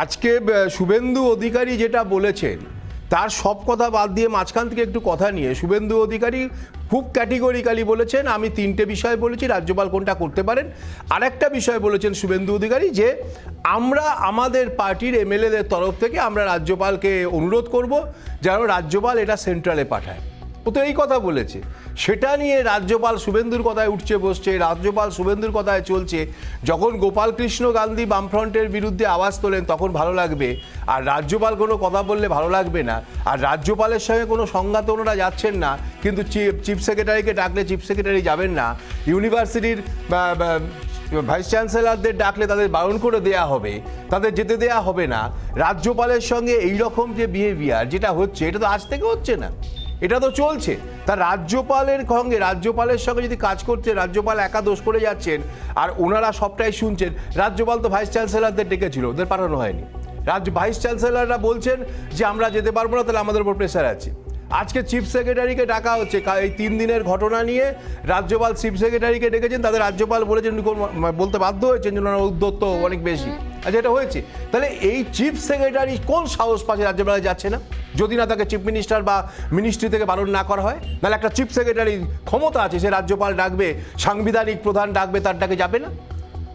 আজকে শুভেন্দু অধিকারী যেটা বলেছেন তার সব কথা বাদ দিয়ে মাঝখান থেকে একটু কথা নিয়ে শুভেন্দু অধিকারী খুব ক্যাটেগরিক্যালি বলেছেন, আমি 3টে বিষয় বলেছি রাজ্যপাল কোনটা করতে পারেন। আরেকটা বিষয় বলেছেন শুভেন্দু অধিকারী যে আমরা আমাদের পার্টির এমএলএদের তরফ থেকে আমরা রাজ্যপালকে অনুরোধ করব যেন রাজ্যপাল এটা সেন্ট্রালে পাঠায়। ও তো এই কথা বলেছে, সেটা নিয়ে রাজ্যপাল শুভেন্দুর কথায় উঠছে বসছে, রাজ্যপাল শুভেন্দুর কথায় চলছে। যখন গোপালকৃষ্ণ গান্ধী বামফ্রন্টের বিরুদ্ধে আওয়াজ তোলেন তখন ভালো লাগবে, আর রাজ্যপাল কোনো কথা বললে ভালো লাগবে না। আর রাজ্যপালের সঙ্গে কোনো সংঘাতে ওনারা যাচ্ছেন না, কিন্তু চিফ সেক্রেটারিকে ডাকলে চিফ সেক্রেটারি যাবেন না, ইউনিভার্সিটির ভাইস চ্যান্সেলরদের ডাকলে তাদের বারণ করে দেয়া হবে, তাদের যেতে দেয়া হবে না। রাজ্যপালের সঙ্গে এইরকম যে বিহেভিয়ার যেটা হচ্ছে, এটা তো আজ থেকে হচ্ছে না, এটা তো চলছে। তা রাজ্যপালের সঙ্গে যদি কাজ করছে, রাজ্যপাল একা দোষ করে যাচ্ছেন আর ওনারা সবটাই শুনছেন। রাজ্যপাল তো ভাইস চ্যান্সেলরদের ডেকেছিল, ওদের পাঠানো হয়নি। ভাইস চ্যান্সেলররা বলছেন যে আমরা যেতে পারবো না, তাহলে আমাদের উপর প্রেশার আছে। আজকে চিফ সেক্রেটারিকে ডাকা হচ্ছে, এই 3 দিনের ঘটনা নিয়ে রাজ্যপাল চিফ সেক্রেটারিকে ডেকেছেন, তাদের রাজ্যপাল বলেছেন, বলতে বাধ্য হয়েছেন যে ওনারা উদ্যত্ত অনেক বেশি। আচ্ছা, এটা হয়েছে, তাহলে এই চিফ সেক্রেটারি কোন সাহস পাচ্ছে রাজ্যপালে যাচ্ছে না, যদি না তাকে চিফ মিনিস্টার বা মিনিস্ট্রি থেকে বারণ না করা হয়? নাহলে একটা চিফ সেক্রেটারি ক্ষমতা আছে, সে রাজ্যপাল ডাকবে, সাংবিধানিক প্রধান ডাকবে, তার ডাকে যাবে না?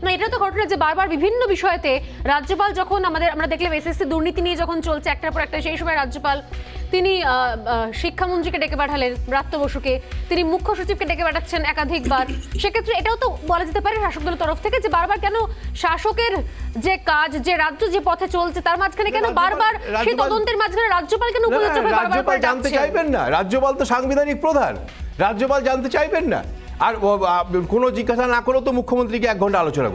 না, এটা তো ঘটনা যে বারবার বিভিন্ন বিষয়তে রাজ্যপাল যখন আমরা দেখলাম এসএসসি দুর্নীতি নিয়ে যখন চলছে একটার পর একটা, সেই সময় রাজ্যপাল তিনি শিক্ষামন্ত্রীকে ডেকে পাঠালেন, ব্রাত্য বসুকে, তিনি মুখ্য সচিবকে ডেকে পাঠাচ্ছেন একাধিকবার। সেক্ষেত্রে এটাও তো বলা যেতে পারে শাসক দলের তরফ থেকে যে বারবার কেন শাসকের যে কাজ, যে রাজ্য যে পথে চলছে তার মাঝখানে কেন বারবার সেই তদন্তের মাঝখানে রাজ্যপাল কেন উপযুক্ত হয়ে বারবার জানতে চাইবেন না? রাজ্যপাল তো সাংবিধানিক প্রধান, রাজ্যপাল জানতে চাইবেন না? আর কোনো জিজ্ঞাসা না করেও তো মুখ্যমন্ত্রীকে 1 ঘন্টা আলোচনা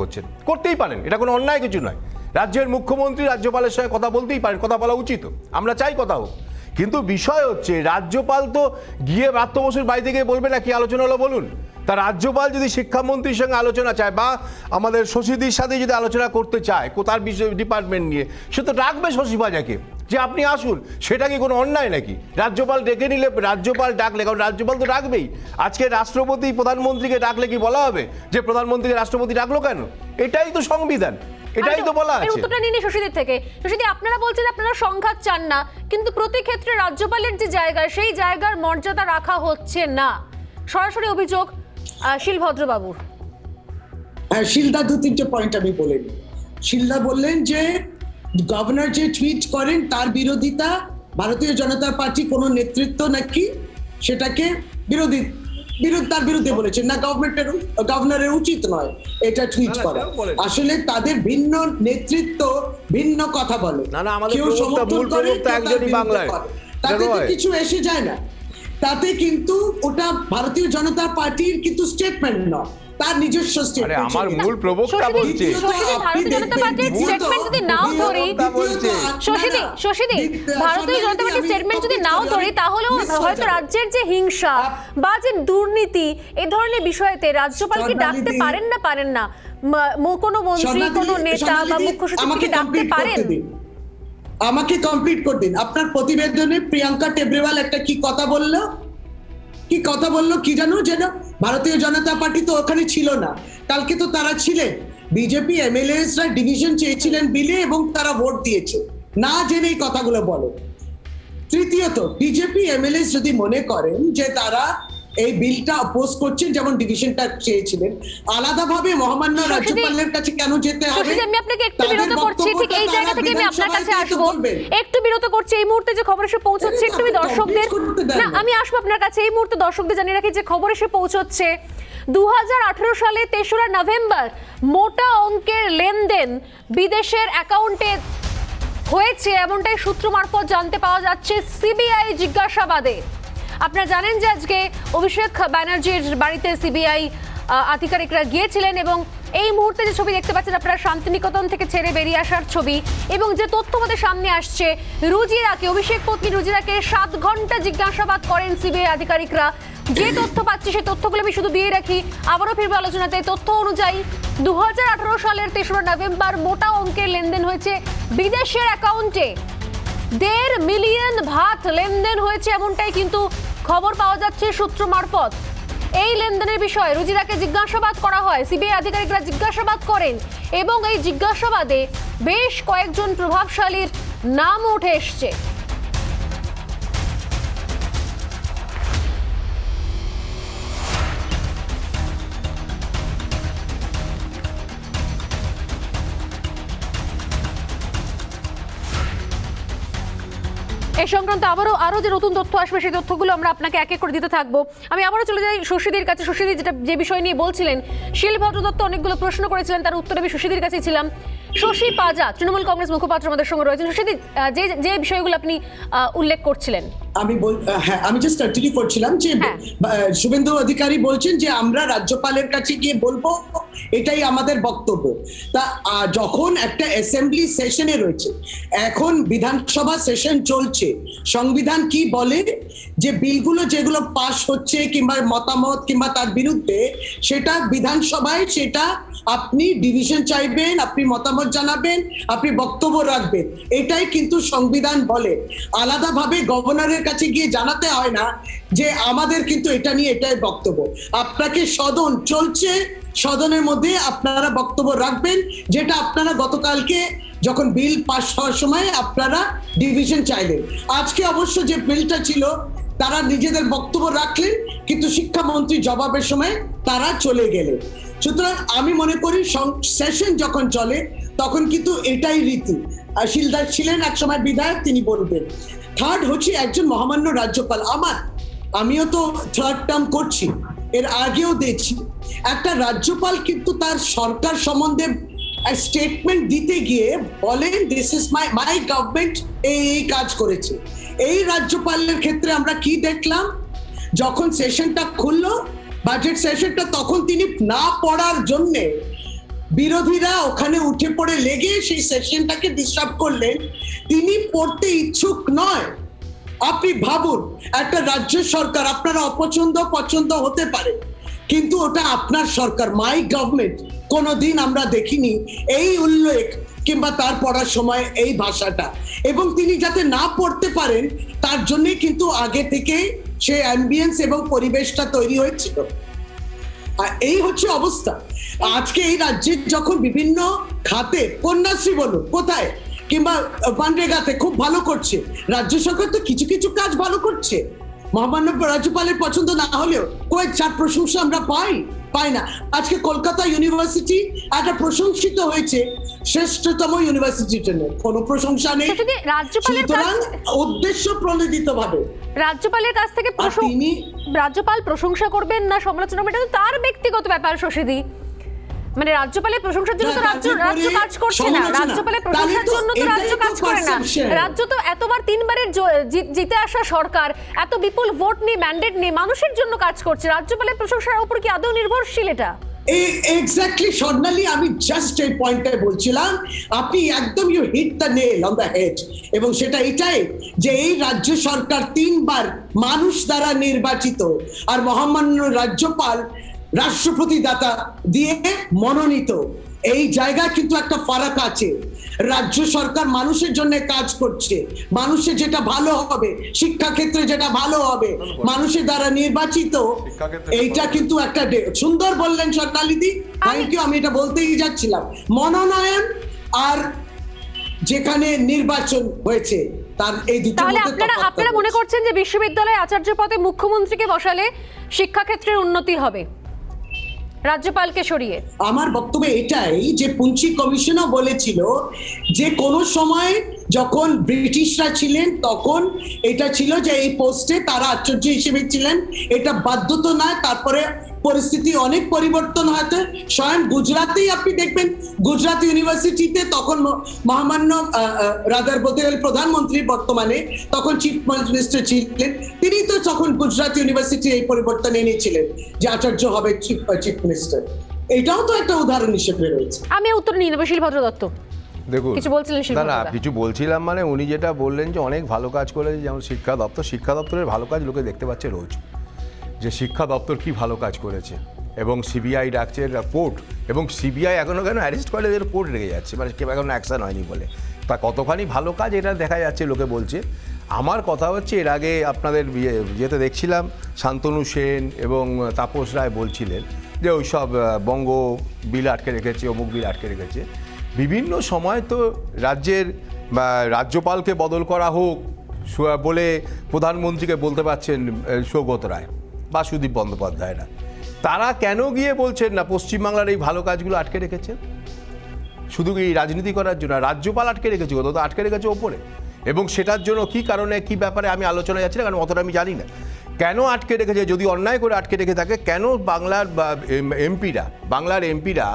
করতেই পারেন, এটা কোনো অন্যায় কিছু নয়। রাজ্যের মুখ্যমন্ত্রী রাজ্যপালের সঙ্গে কথা বলতেই পারেন, কথা বলা উচিত, আমরা চাই কথা হোক। কিন্তু বিষয় হচ্ছে রাজ্যপাল তো গিয়ে ব্রাত্য বসুর বাড়িতে গিয়ে বলবে না কি আলোচনা হলো বলুন। তা রাজ্যপাল যদি শিক্ষামন্ত্রীর সঙ্গে আলোচনা চায় বা আমাদের শশীদির সাথে যদি আলোচনা করতে চায় তার বিষয় ডিপার্টমেন্ট নিয়ে, সে তো ডাকবে শশী বাজাকে যে আপনি আসুন। সেটা কি কোনো অন্যায় নাকি? রাজ্যপাল ডেকে নিলে, রাজ্যপাল ডাকলে, কারণ রাজ্যপাল তো ডাকবেই। আজকে রাষ্ট্রপতি প্রধানমন্ত্রীকে ডাকলে কি বলা হবে যে প্রধানমন্ত্রীকে রাষ্ট্রপতি ডাকলো কেন? এটাই তো সংবিধান, এটাই তো বলা আছে। উত্তরটা নিয়ে শশীদের থেকে। শশীদি, আপনারা বলছেন আপনারা সংঘাত চান না, কিন্তু প্রতি ক্ষেত্রে রাজ্যপালের যে জায়গা, সেই জায়গার মর্যাদা রাখা হচ্ছে না, সরাসরি অভিযোগ শিলভদ্র বাবুর। শিলদা 2-3টে পয়েন্ট আমি বলে নিই। শিলদা বললেন যে গভর্নর যে টুইট করেন তার বিরোধিতা, ভারতীয় জনতা পার্টি কোনো নেতৃত্ব নাকি সেটাকে বিরোধী তার বিরুদ্ধে বলেছেন না, গভর্নরের উচিত নয় এটা টুইট করা। আসলে তাদের ভিন্ন নেতৃত্ব ভিন্ন কথা বলে, না, আমাদের কেউ প্রবক্তা, সমর্থন মূল করে, প্রবক্তা কেউ তার একজনই বিরুদ্ধে বাংলায়। করে। তাতে তো কিছু এসে যায় না, তাতে কিন্তু ওটা ভারতীয় জনতা পার্টির কিন্তু স্টেটমেন্ট নয়, তার নিজস্ব আরে স্টেটমেন্ট। আমার মূল প্রবক্তা বলছে, ভারতীয় জনতা পার্টির স্টেটমেন্ট যদি নাও ধরি, শশীদি ভারতীয় জনতা পার্টির স্টেটমেন্ট যদি নাও ধরি, তাহলেও হয়তো রাজ্যের যে হিংসা বা যে দুর্নীতি এই ধরনের বিষয়তে রাজ্যপাল কি ডাকতে পারেন না কোনো মন্ত্রী, কোনো নেতা বা মুখ্য সচিবকে ডাকতে পারেন? আমাকে কমপ্লিট করে দিন। আপনার প্রতিবেদনে প্রিয়াঙ্কা টেবরেওয়াল একটা কি কথা বললো কি জানো, যেন ভারতীয় জনতা পার্টি তো ওখানে ছিল না, কালকে তো তারা ছিলেন। বিজেপি এমএলএসরা ডিভিশন চেয়েছিলেন বিলে এবং তারা ভোট দিয়েছে, না জেনে এই কথাগুলো বলে। তৃতীয়ত, বিজেপি এমএলএস যদি মনে করেন যে তারা এই বিলটা অপোজ করছেন, যেমন ডিভিশনটা চেয়েছিলেন, আলাদাভাবে মহামান্য রাজ্যপালের কাছে কেন যেতে হবে? আমি আপনাকে একটু বিরত করছি, ঠিক এই জায়গা থেকে আমি আপনার কাছে আসবো, একটু বিরত করছি। এই মুহূর্তে যে খবর এসে পৌঁছচ্ছে, একটু দর্শকদের না, আমি আসবো আপনার কাছে। এই মুহূর্তে দর্শকদের জানিয়ে রাখি যে খবর এসে পৌঁছচ্ছে 2018 সালে 3রা নভেম্বর মোটা অঙ্কের লেনদেন বিদেশের অ্যাকাউন্টে হয়েছে, এমনটাই সূত্র মারফত জানতে পাওয়া যাচ্ছে সিবিআই জিজ্ঞাসাবাদে। আপনারা জানেন যে আজকে অভিষেক ব্যানার্জির বাড়িতে সিবিআই আধিকারিকরা গিয়েছিলেন এবং এই মুহূর্তে যে ছবি দেখতে পাচ্ছেন আপনারা, শান্তিনিকেতন থেকে ছেড়ে বেরিয়ে আসার ছবি, এবং যে তথ্য আমাদের সামনে আসছে, রুজিরাকে, অভিষেক পত্নী রুজিরাকে 7 ঘন্টা জিজ্ঞাসাবাদ করেন সিবিআই আধিকারিকরা। যে তথ্য পাচ্ছি সেই তথ্যগুলো আমি শুধু দিয়ে রাখি, আবারও ফিরবো আলোচনাতে। তথ্য অনুযায়ী 2018 সালের 3রা নভেম্বর মোটা অঙ্কের লেনদেন হয়েছে বিদেশের অ্যাকাউন্টে, 1.5 মিলিয়ন ভাত লেনদেন হয়েছে, এমনটাই কিন্তু খবর পাওয়া যাচ্ছে সূত্র মারফত। এই লেনদেনের বিষয়ে রুজিরাকে জিজ্ঞাসাবাদ করা হয়, সিবিআই আধিকারিকরা জিজ্ঞাসাবাদ করেন এবং এই জিজ্ঞাসাবাদে বেশ কয়েকজন প্রভাবশালীর নাম উঠে এসছে। এই সংক্রান্ত আরো যে নতুন তথ্য আসবে সেই তথ্যগুলো আমরা আপনাকে এক এক করে দিতে থাকবো। আমি আবারও চলে যাই শশীদির কাছে। শশীদি যে বিষয় নিয়ে বলছিলেন, শিলভদ্র দত্ত অনেকগুলো প্রশ্ন করেছিলেন, তার উত্তরে আমি শশীদির কাছেই ছিলাম। শশী পাজা, তৃণমূল কংগ্রেস মুখপাত্র আমাদের সঙ্গে রয়েছেন। শশীদি, যে বিষয়গুলো আপনি উল্লেখ করছিলেন, আমি জাস্ট কন্টিনিউ করছিলাম যে শুভেন্দু অধিকারী বলছেন যে আমরা রাজ্যপালের কাছে গিয়ে বলবো, এটাই আমাদের বক্তব্য। তা যখন একটা অ্যাসেম্বলি সেশনে রয়েছে, এখন বিধানসভা সেশন চলছে, সংবিধান কি বলে যে বিলগুলো যেগুলো পাস হচ্ছে কিংবা মতামত কিংবা তার বিরুদ্ধে, সেটা বিধানসভায় সেটা আপনি ডিভিশন চাইবেন, আপনি মতামত জানাবেন, আপনি বক্তব্য রাখবেন, এটাই কিন্তু সংবিধান বলে। আলাদাভাবে গভর্নরের কাছে গিয়ে জানাতে হয় না যে আমাদের কিন্তু এটা নিয়ে এটাই বক্তব্য। আপনাকে সদন চলছে, সদনের মধ্যে আপনারা বক্তব্য রাখবেন, যেটা আপনারা গতকালকে যখন বিল পাস হওয়ার সময় আপনারা ডিভিশন চাইলেন। আজকে অবশ্য যে বিলটা ছিল তারা নিজেদের বক্তব্য রাখলেন, কিন্তু শিক্ষামন্ত্রী জবাবের সময় তারা চলে গেলেন। সুতরাং আমি মনে করি সেশন যখন চলে তখন কিন্তু এটাই রীতি। শিলদার ছিলেন একসময় বিধায়ক, তিনি বলবেন। থার্ড হচ্ছে একজন মহামান্য রাজ্যপাল, আমিও তো 3rd টার্ম করছি, এর আগেও দেখছি একটা রাজ্যপাল কিন্তু তার সরকার সম্বন্ধে স্টেটমেন্ট দিতে গিয়ে বলেন দিস ইজ মাই গভর্নমেন্ট এই কাজ করেছে। এই রাজ্যপালের ক্ষেত্রে আমরা কি দেখলাম, যখন সেশনটা খুললো বাজেট সেশনটা, তখন তিনি না পড়ার জন্যে বিরোধীরা ওখানে উঠে পড়ে লেগে সেই সেশনটাকে ডিস্টার্ব করলেন। তিনি পড়তে ইচ্ছুক নয়। আপনি ভাবুন, একটা রাজ্য সরকার, আপনারা পছন্দ হতে পারে, কিন্তু ওটা আপনার সরকার, মাই গভর্নমেন্ট। কোনোদিন আমরা দেখিনি এই উল্লেখ কিংবা তার পড়ার সময় এই ভাষাটা, এবং তিনি যাতে না পড়তে পারেন তার জন্যই কিন্তু আগে থেকে সে অ্যাম্বিয়েন্স এবং পরিবেশটা তৈরি হয়েছিল। আর এই হচ্ছে অবস্থা। আজকে এই রাজ্যের যখন বিভিন্ন খাতে, কন্যাশ্রী বলুন কোথায়, কিংবা মানরেগাতে খুব ভালো করছে, রাজ্য সরকার তো কিছু কিছু কাজ ভালো করছে, মহামান্য রাজ্যপালের পছন্দ না হলেও কয়েক 4 প্রশংসা আমরা পাই। পায় না। আজকে কলকাতা ইউনিভার্সিটি একটা প্রশংসিত হয়েছে শ্রেষ্ঠতম ইউনিভার্সিটির জন্য, কোনো প্রশংসা নেই, যদি রাজ্যপালের সুতরাং কাছ- উদ্দেশ্য প্রণোদিত ভাবে রাজ্যপালের কাছ থেকে রাজ্যপাল প্রশংসা করবেন না সমালোচনা করবেন, এটা তো তার ব্যক্তিগত ব্যাপার শশীদি। মানে রাজ্যপালের প্রশংসার জন্য তো রাজ্য কাজ করছে না, রাজ্যপালের প্রশংসার জন্য তো রাজ্য কাজ করে না। রাজ্য তো এতবার 3 বারের জিতে আসা সরকার, এত বিপুল ভোট নিয়ে ম্যান্ডেট নিয়ে মানুষের জন্য কাজ করছে, রাজ্যপালের প্রশংসার উপর কি আদৌ নির্ভরশীল এটা? এক্স্যাক্টলি স্বর্ণালী, আমি জাস্ট এই পয়েন্টটাই বলছিলাম, আপনি একদম you hit the nail on the head. এবং সেটা এটাই যে এই রাজ্য সরকার 3 বার মানুষ দ্বারা নির্বাচিত, আর মহামান্য রাজ্যপাল রাষ্ট্রপতি দাতা দিয়ে মনোনীত। এই জায়গায় কিন্তু একটা ফারাক আছে। রাজ্য সরকার মানুষের জন্য কাজ করছে, মানুষের যেটা ভালো হবে, শিক্ষা ক্ষেত্রে যেটা ভালো হবে, মানুষের দ্বারা নির্বাচিত, এইটা কিন্তু একটা সুন্দর বললেন স্বর্ণালীদি, থ্যাংক ইউ। আমি এটা বলতেই যাচ্ছিলাম, মনোনয়ন আর যেখানে নির্বাচন হয়েছে তার এই দুটো। তাহলে আপনারা মনে করছেন যে বিশ্ববিদ্যালয়ে আচার্য পদে মুখ্যমন্ত্রীকে বসালে শিক্ষাক্ষেত্রের উন্নতি হবে রাজ্যপালকে সরিয়ে? আমার বক্তব্য এটাই যে পুঞ্চি কমিশনও বলেছিল যে কোনো সময় যখন ব্রিটিশরা ছিলেন তখন এটা ছিল যে এই পোস্টে তারা আচার্য হিসেবে ছিলেন, এটা বাধ্যতা নয়। তারপরে পরিস্থিতি অনেক পরিবর্তন হয়েছে। স্বয়ং গুজরাটেই আপনি দেখবেন, গুজরাট ইউনিভার্সিটিতে তখন মহামান্য রাদার পটেল প্রধানমন্ত্রী, বর্তমানে তখন চিফ মিনিস্টার ছিলেন, তিনি তো তখন গুজরাট ইউনিভার্সিটি এই পরিবর্তন এনেছিলেন যে আচার্য হবে চিফ মিনিস্টার। এটাও তো একটা উদাহরণ হিসেবে রয়েছে। আমি উত্তর নিয়ে নেব। শিলভদ্র দত্ত দেখুন, কিছু বলছিলেন? না কিছু বলছিলাম, মানে উনি যেটা বললেন যে অনেক ভালো কাজ করেছে, যেমন শিক্ষা দপ্তরের ভালো কাজ লোকে দেখতে পাচ্ছে রোজ, যে শিক্ষা দপ্তর কি ভালো কাজ করেছে। এবং সিবিআই ডাকছে কোর্ট, এবং সিবিআই এখনও কেন অ্যারেস্ট করে কোর্ট রেগে যাচ্ছে, মানে কেউ এখনো অ্যাকশন হয়নি বলে। তা কতখানি ভালো কাজ এটা দেখা যাচ্ছে, লোকে বলছে। আমার কথা হচ্ছে, এর আগে আপনাদের যেতে দেখছিলাম শান্তনু সেন এবং তাপস রায় বলছিলেন যে ওই সব বঙ্গ বিল আটকে রেখেছে, অমুক বিল আটকে রেখেছে। বিভিন্ন সময় তো রাজ্যপালকে বদল করা হোক বলে প্রধানমন্ত্রীকে বলতে পারছেন সৌগত রায় বা সুদীপ বন্দ্যোপাধ্যায়রা, তারা কেন গিয়ে বলছেন না পশ্চিমবাংলার এই ভালো কাজগুলো আটকে রেখেছেন? শুধু এই রাজনীতি করার জন্য রাজ্যপাল আটকে রেখেছে, কোথাও তো আটকে রেখেছে ওপরে। এবং সেটার জন্য কি কারণে, কি ব্যাপারে আমি আলোচনায় যাচ্ছি না, কারণ অতটা আমি জানি না কেন আটকে রেখেছে। যদি অন্যায় করে আটকে রেখে থাকে, কেন বাংলার এমপিরা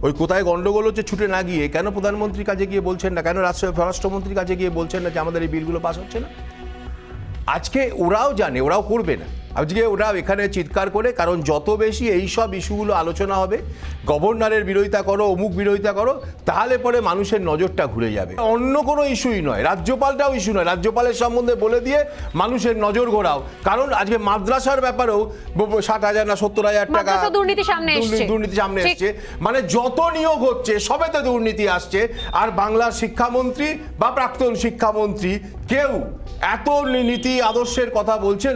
ওই কোথায় গন্ডগোল হচ্ছে ছুটে না গিয়ে কেন প্রধানমন্ত্রীর কাছে গিয়ে বলছেন না, কেন স্বরাষ্ট্রমন্ত্রীর কাছে গিয়ে বলছেন না যে আমাদের এই বিলগুলো পাস হচ্ছে না? আজকে ওরাও জানে, ওরাও করবে না। আজকে ওরা এখানে চিৎকার করে, কারণ যত বেশি এই সব ইস্যুগুলো আলোচনা হবে, গভর্নরের বিরোধিতা করো, অমুক বিরোধিতা করো, তাহলে পরে মানুষের নজরটা ঘুরে যাবে। অন্য কোনো ইস্যুই নয়, রাজ্যপালটাও ইস্যু নয়, রাজ্যপালের সম্বন্ধে বলে দিয়ে মানুষের নজর ঘোরাও। কারণ আজকে মাদ্রাসার ব্যাপারেও 60,000 না 70,000 টাকা দুর্নীতি সামনে এসছে। মানে যত নিয়োগ হচ্ছে সবেতে দুর্নীতি আসছে। আর বাংলার শিক্ষামন্ত্রী বা প্রাক্তন শিক্ষামন্ত্রী কেউ এত নীতি আদর্শের কথা বলছেন।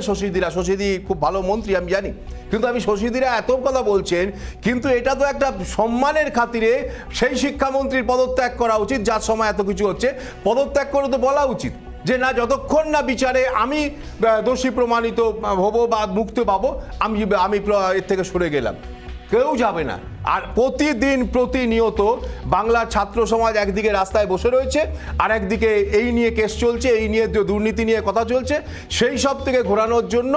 শশীদি খুব ভালো মন্ত্রী আমি জানি, কিন্তু আমি শশীদিরা এত কথা বলছেন, কিন্তু এটা তো একটা সম্মানের খাতিরে সেই শিক্ষামন্ত্রীর পদত্যাগ করা উচিত যার সময় এত কিছু হচ্ছে। পদত্যাগ করে তো বলা উচিত যে না, যতক্ষণ না বিচারে আমি দোষী প্রমাণিত হব বা মুক্তি পাবো, আমি এর থেকে সরে গেলাম। কেউ যাবে না। আর প্রতিনিয়ত বাংলার ছাত্র সমাজ একদিকে রাস্তায় বসে রয়েছে, আর একদিকে এই নিয়ে কেস চলছে, এই নিয়ে দুর্নীতি নিয়ে কথা চলছে। সেই সব থেকে ঘোরানোর জন্য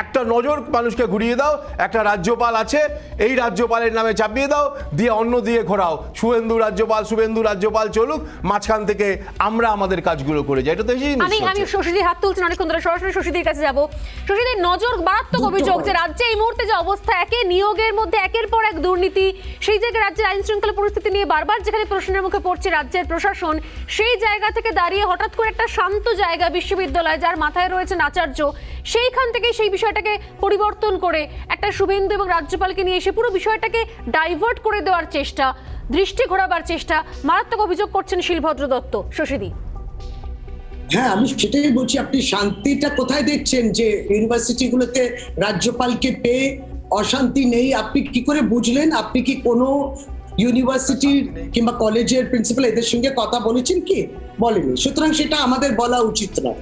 একটা নজর মানুষকে ঘুরিয়ে দাও, একটা রাজ্যপাল আছে, এই রাজ্যপালের নামে চাপিয়ে দাও, দিয়ে অন্য দিয়ে ঘোরাও, শুভেন্দু রাজ্যপাল চলুক, মাঝখান থেকে আমরা আমাদের কাজগুলো করে যাই। এটা তো আমি শশীদির হাত তুলছেন অনেকক্ষণ ধরে, সরাসরি শশীদির কাছে যাবো। শশীদির নজর মারাত্মক অভিযোগ যে রাজ্যে এই মুহূর্তে যে অবস্থা, একে নিয়োগের মধ্যে একের পর এক দুর্নীতি, সেই জায়গায় রাজ্যের আইন শৃঙ্খলা পরিস্থিতি নিয়ে বারবার যেখানে প্রশ্নের মুখে পড়ছে রাজ্যের প্রশাসন, সেই জায়গা থেকে দাঁড়িয়ে হঠাৎ করে একটা শান্ত জায়গা বিশ্ববিদ্যালয়, যার মাথায় রয়েছেন আচার্য, সেইখান থেকে সেই বিষয়টাকে পরিবর্তন করে একটা শুভেন্দু এবং রাজ্যপালকে নিয়ে এসে পুরো বিষয়টাকে ডাইভার্ট করে দেওয়ার চেষ্টা, দৃষ্টি ঘোরাবার চেষ্টা, মারাত্মক অভিযোগ করছেন শিলভদ্র দত্ত। শশীদি, হ্যাঁ, আমি সেটাই বলছি, আপনি শান্তিটা কোথায় দেখছেন যে ইউনিভার্সিটিগুলোতে রাজ্যপালকে পেয়ে অশান্তি নেই? আপনি কি করে বুঝলেন? আপনি কি কোনো ইউনিভার্সিটির কিংবা কলেজের প্রিন্সিপাল এদের সঙ্গে কথা বলেছেন কি? বলেনি। সুতরাং সেটা আমাদের বলা উচিত না।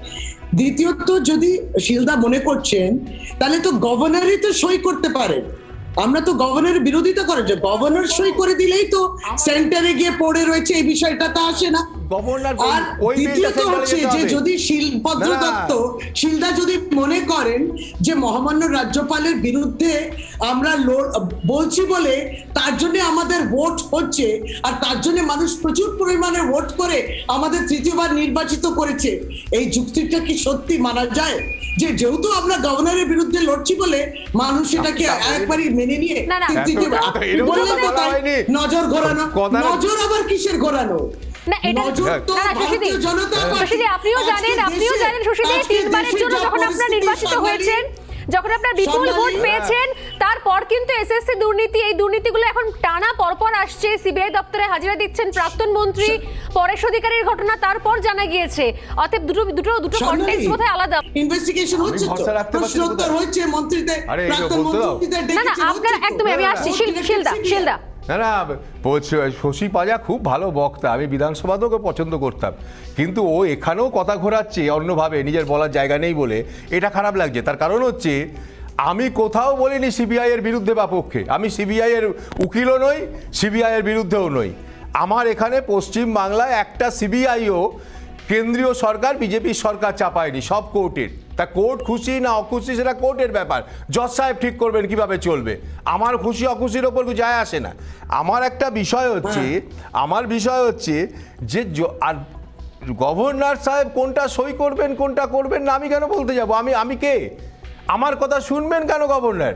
দ্বিতীয়ত, যদি শিলদা মনে করছেন, তাহলে তো গভর্নরই তো সই করতে পারেন। আমরা তো গভর্নরের বিরোধিতা করে, যে গভর্নর সই করে দিলেই তো সেন্টারে গিয়ে পড়ে রয়েছে, এই বিষয়টা তো আসে না। গভর্নর আর ওই বিলটা দ্বিতীয়ত সেন্টারে হচ্ছে যেতে যে হবে। যদি শিলভদ্র না, না। দত্ত শিলদা যদি মনে করেন যে মহামান্য রাজ্যপালের বিরুদ্ধে আমরা বলছি বলে তার জন্য আমাদের ভোট হচ্ছে, আর তার জন্য মানুষ প্রচুর পরিমাণে ভোট করে আমাদের তৃতীয়বার নির্বাচিত করেছে, এই যুক্তিটা কি সত্যি মানা যায়? যে যেহেতু আমরা গভর্নরের বিরুদ্ধে লড়ছি বলে মানুষ এটাকে একবারই মেনে নিয়ে না, না। তৃতীয়বার এত এরকম বললে কথা কোথায়? হয়নি। নজর ঘোরানো, কথা- নজর আবার কিসের ঘোরানো? না, এটা নজর তো না, না, ভারতীয় সুশীদি, জনতা পার্টি। সুশীদি, আপনিও জানেন সুশীদি, আজকে 3 বারের দেশের জন্য যা যখন আপনারা পরিস্থিতি নির্বাচিত সামনে হয়েছেন, যখন আপনারা বিপুল সামনে- ভোট পেয়েছেন, তারপর কিন্তু এসএসসি দুর্নীতি, এই দুর্নীতিগুলো এখন টানা পরপর আসছে। সিবিআই দপ্তরে হাজিরা দিচ্ছেন প্রাক্তন মন্ত্রী, পরেশ অধিকারীর ঘটনা তারপর জানা গিয়েছে। অতএব দুটো কনটেক্সট বোধহয় আলাদা। ইনভেস্টিগেশন হচ্ছে, ভরসা রাখতে পারছি প্রশ্ন না উত্তর কোথায়? হচ্ছে মন্ত্রীদের, আরে, এই প্রাক্তন বলতে দাও। মন্ত্রীদের না, না, ডেকেছে, আপনার হচ্ছে তো। একদম আমি আসছি। শিলদা না না, শশী পাজা খুব ভালো বক্তা, আমি বিধানসভাতেও ওকে পছন্দ করতাম, কিন্তু ও এখানেও কথা ঘোরাচ্ছে অন্যভাবে, নিজের বলার জায়গা নেই বলে। এটা খারাপ লাগছে। তার কারণ হচ্ছে আমি কোথাও বলিনি সিবিআই এর বিরুদ্ধে বা পক্ষে। আমি সিবিআই এর উকিলও নই, সিবিআই এর বিরুদ্ধেও নই। আমার এখানে পশ্চিম বাংলায় একটা সিবিআইও কেন্দ্রীয় সরকার, বিজেপি সরকার চাপায়নি, সব কোর্টের। তা কোর্ট খুশি না অখুশি সেটা কোর্টের ব্যাপার, জজ সাহেব ঠিক করবেন কিভাবে চলবে। আমার খুশি অখুশির ওপর কিছু যায় আসে না। আমার একটা বিষয় হচ্ছে যে আর গভর্নর সাহেব কোনটা সই করবেন কোনটা করবেন না আমি কেন বলতে যাব? আমি কে? আমার কথা শুনবেন কেন গভর্নর?